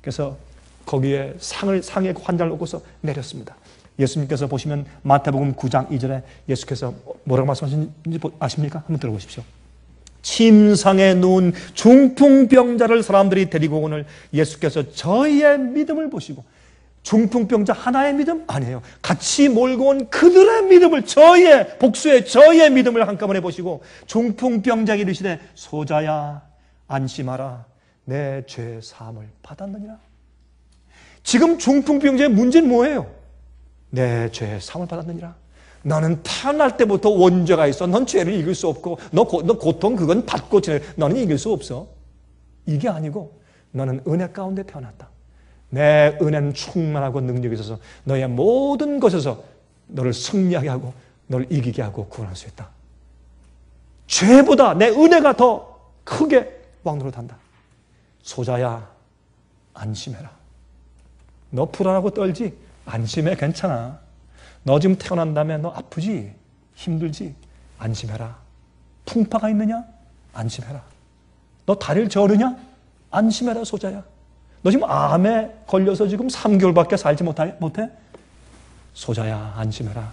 그래서 거기에 상에 환자를 놓고서 내렸습니다. 예수님께서 보시면 마태복음 9장 2절에 예수께서 뭐라고 말씀하시는지 아십니까? 한번 들어보십시오. 침상에 누운 중풍병자를 사람들이 데리고 오늘 예수께서 저희의 믿음을 보시고, 중풍병자 하나의 믿음 아니에요. 같이 몰고 온 그들의 믿음을, 저희의 복수의 저희의 믿음을 한꺼번에 보시고 중풍병자에게 이르시되 소자야 안심하라 내 죄 사함을 받았느니라. 지금 중풍병자의 문제는 뭐예요? 내 죄 사함을 받았느니라. 너는 태어날 때부터 원죄가 있어. 넌 죄를 이길 수 없고 너 고통 그건 받고 지내. 너는 이길 수 없어. 이게 아니고 너는 은혜 가운데 태어났다. 내 은혜는 충만하고 능력이 있어서 너의 모든 것에서 너를 승리하게 하고 너를 이기게 하고 구원할 수 있다. 죄보다 내 은혜가 더 크게 왕노릇한다. 소자야 안심해라. 너 불안하고 떨지? 안심해. 괜찮아. 너 지금 태어난 다음에 너 아프지? 힘들지? 안심해라. 풍파가 있느냐? 안심해라. 너 다리를 저르냐? 안심해라 소자야. 너 지금 암에 걸려서 지금 3개월밖에 살지 못해? 소자야 안심해라.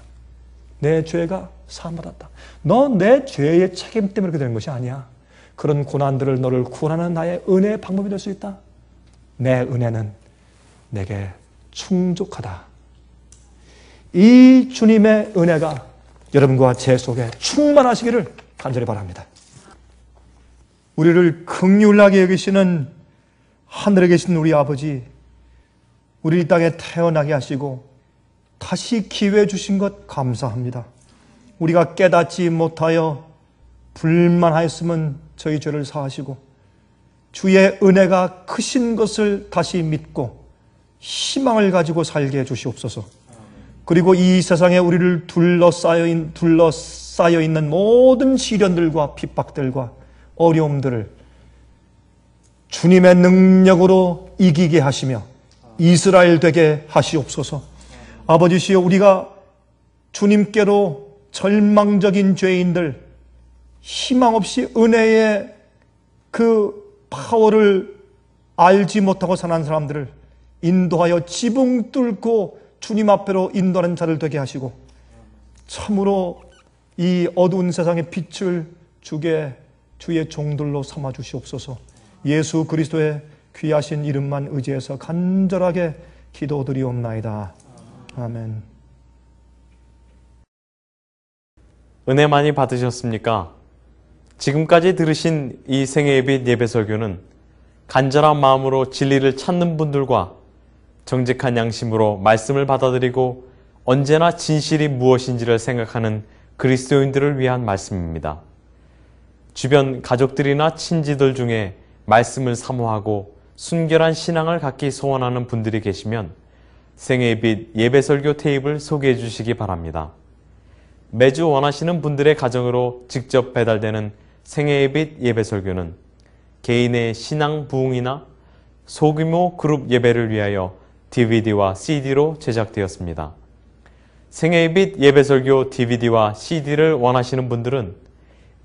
내 죄가 사함받았다. 너 내 죄의 책임 때문에 그렇게 되는 것이 아니야. 그런 고난들을 너를 구원하는 나의 은혜의 방법이 될 수 있다. 내 은혜는 내게 충족하다. 이 주님의 은혜가 여러분과 제 속에 충만하시기를 간절히 바랍니다. 우리를 긍휼하게 여기시는 하늘에 계신 우리 아버지, 우리 이 땅에 태어나게 하시고 다시 기회 주신 것 감사합니다. 우리가 깨닫지 못하여 불만하였으면 저희 죄를 사하시고 주의 은혜가 크신 것을 다시 믿고 희망을 가지고 살게 해주시옵소서. 그리고 이 세상에 우리를 둘러싸여 있는 모든 시련들과 핍박들과 어려움들을 주님의 능력으로 이기게 하시며 이스라엘 되게 하시옵소서. 아버지시여, 우리가 주님께로 절망적인 죄인들, 희망 없이 은혜의 그 파워를 알지 못하고 사는 사람들을 인도하여 지붕 뚫고 주님 앞으로 인도하는 자를 되게 하시고 참으로 이 어두운 세상의 빛을 주의 종들로 삼아 주시옵소서. 예수 그리스도의 귀하신 이름만 의지해서 간절하게 기도드리옵나이다. 아멘. 은혜 많이 받으셨습니까? 지금까지 들으신 이 생애예빛 예배설교는 간절한 마음으로 진리를 찾는 분들과 정직한 양심으로 말씀을 받아들이고 언제나 진실이 무엇인지를 생각하는 그리스도인들을 위한 말씀입니다. 주변 가족들이나 친지들 중에 말씀을 사모하고 순결한 신앙을 갖기 소원하는 분들이 계시면 생애빛 예배설교 테이프를 소개해 주시기 바랍니다. 매주 원하시는 분들의 가정으로 직접 배달되는 생애빛 예배설교는 개인의 신앙 부흥이나 소규모 그룹 예배를 위하여 DVD와 CD로 제작되었습니다. 생애빛 예배설교 DVD와 CD를 원하시는 분들은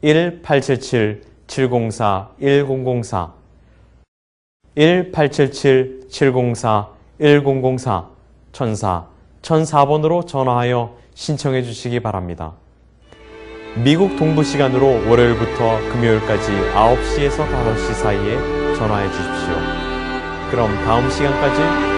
1877-704-1004 1877-704-1004 1004번으로 전화하여 신청해 주시기 바랍니다. 미국 동부 시간으로 월요일부터 금요일까지 9시에서 5시 사이에 전화해 주십시오. 그럼 다음 시간까지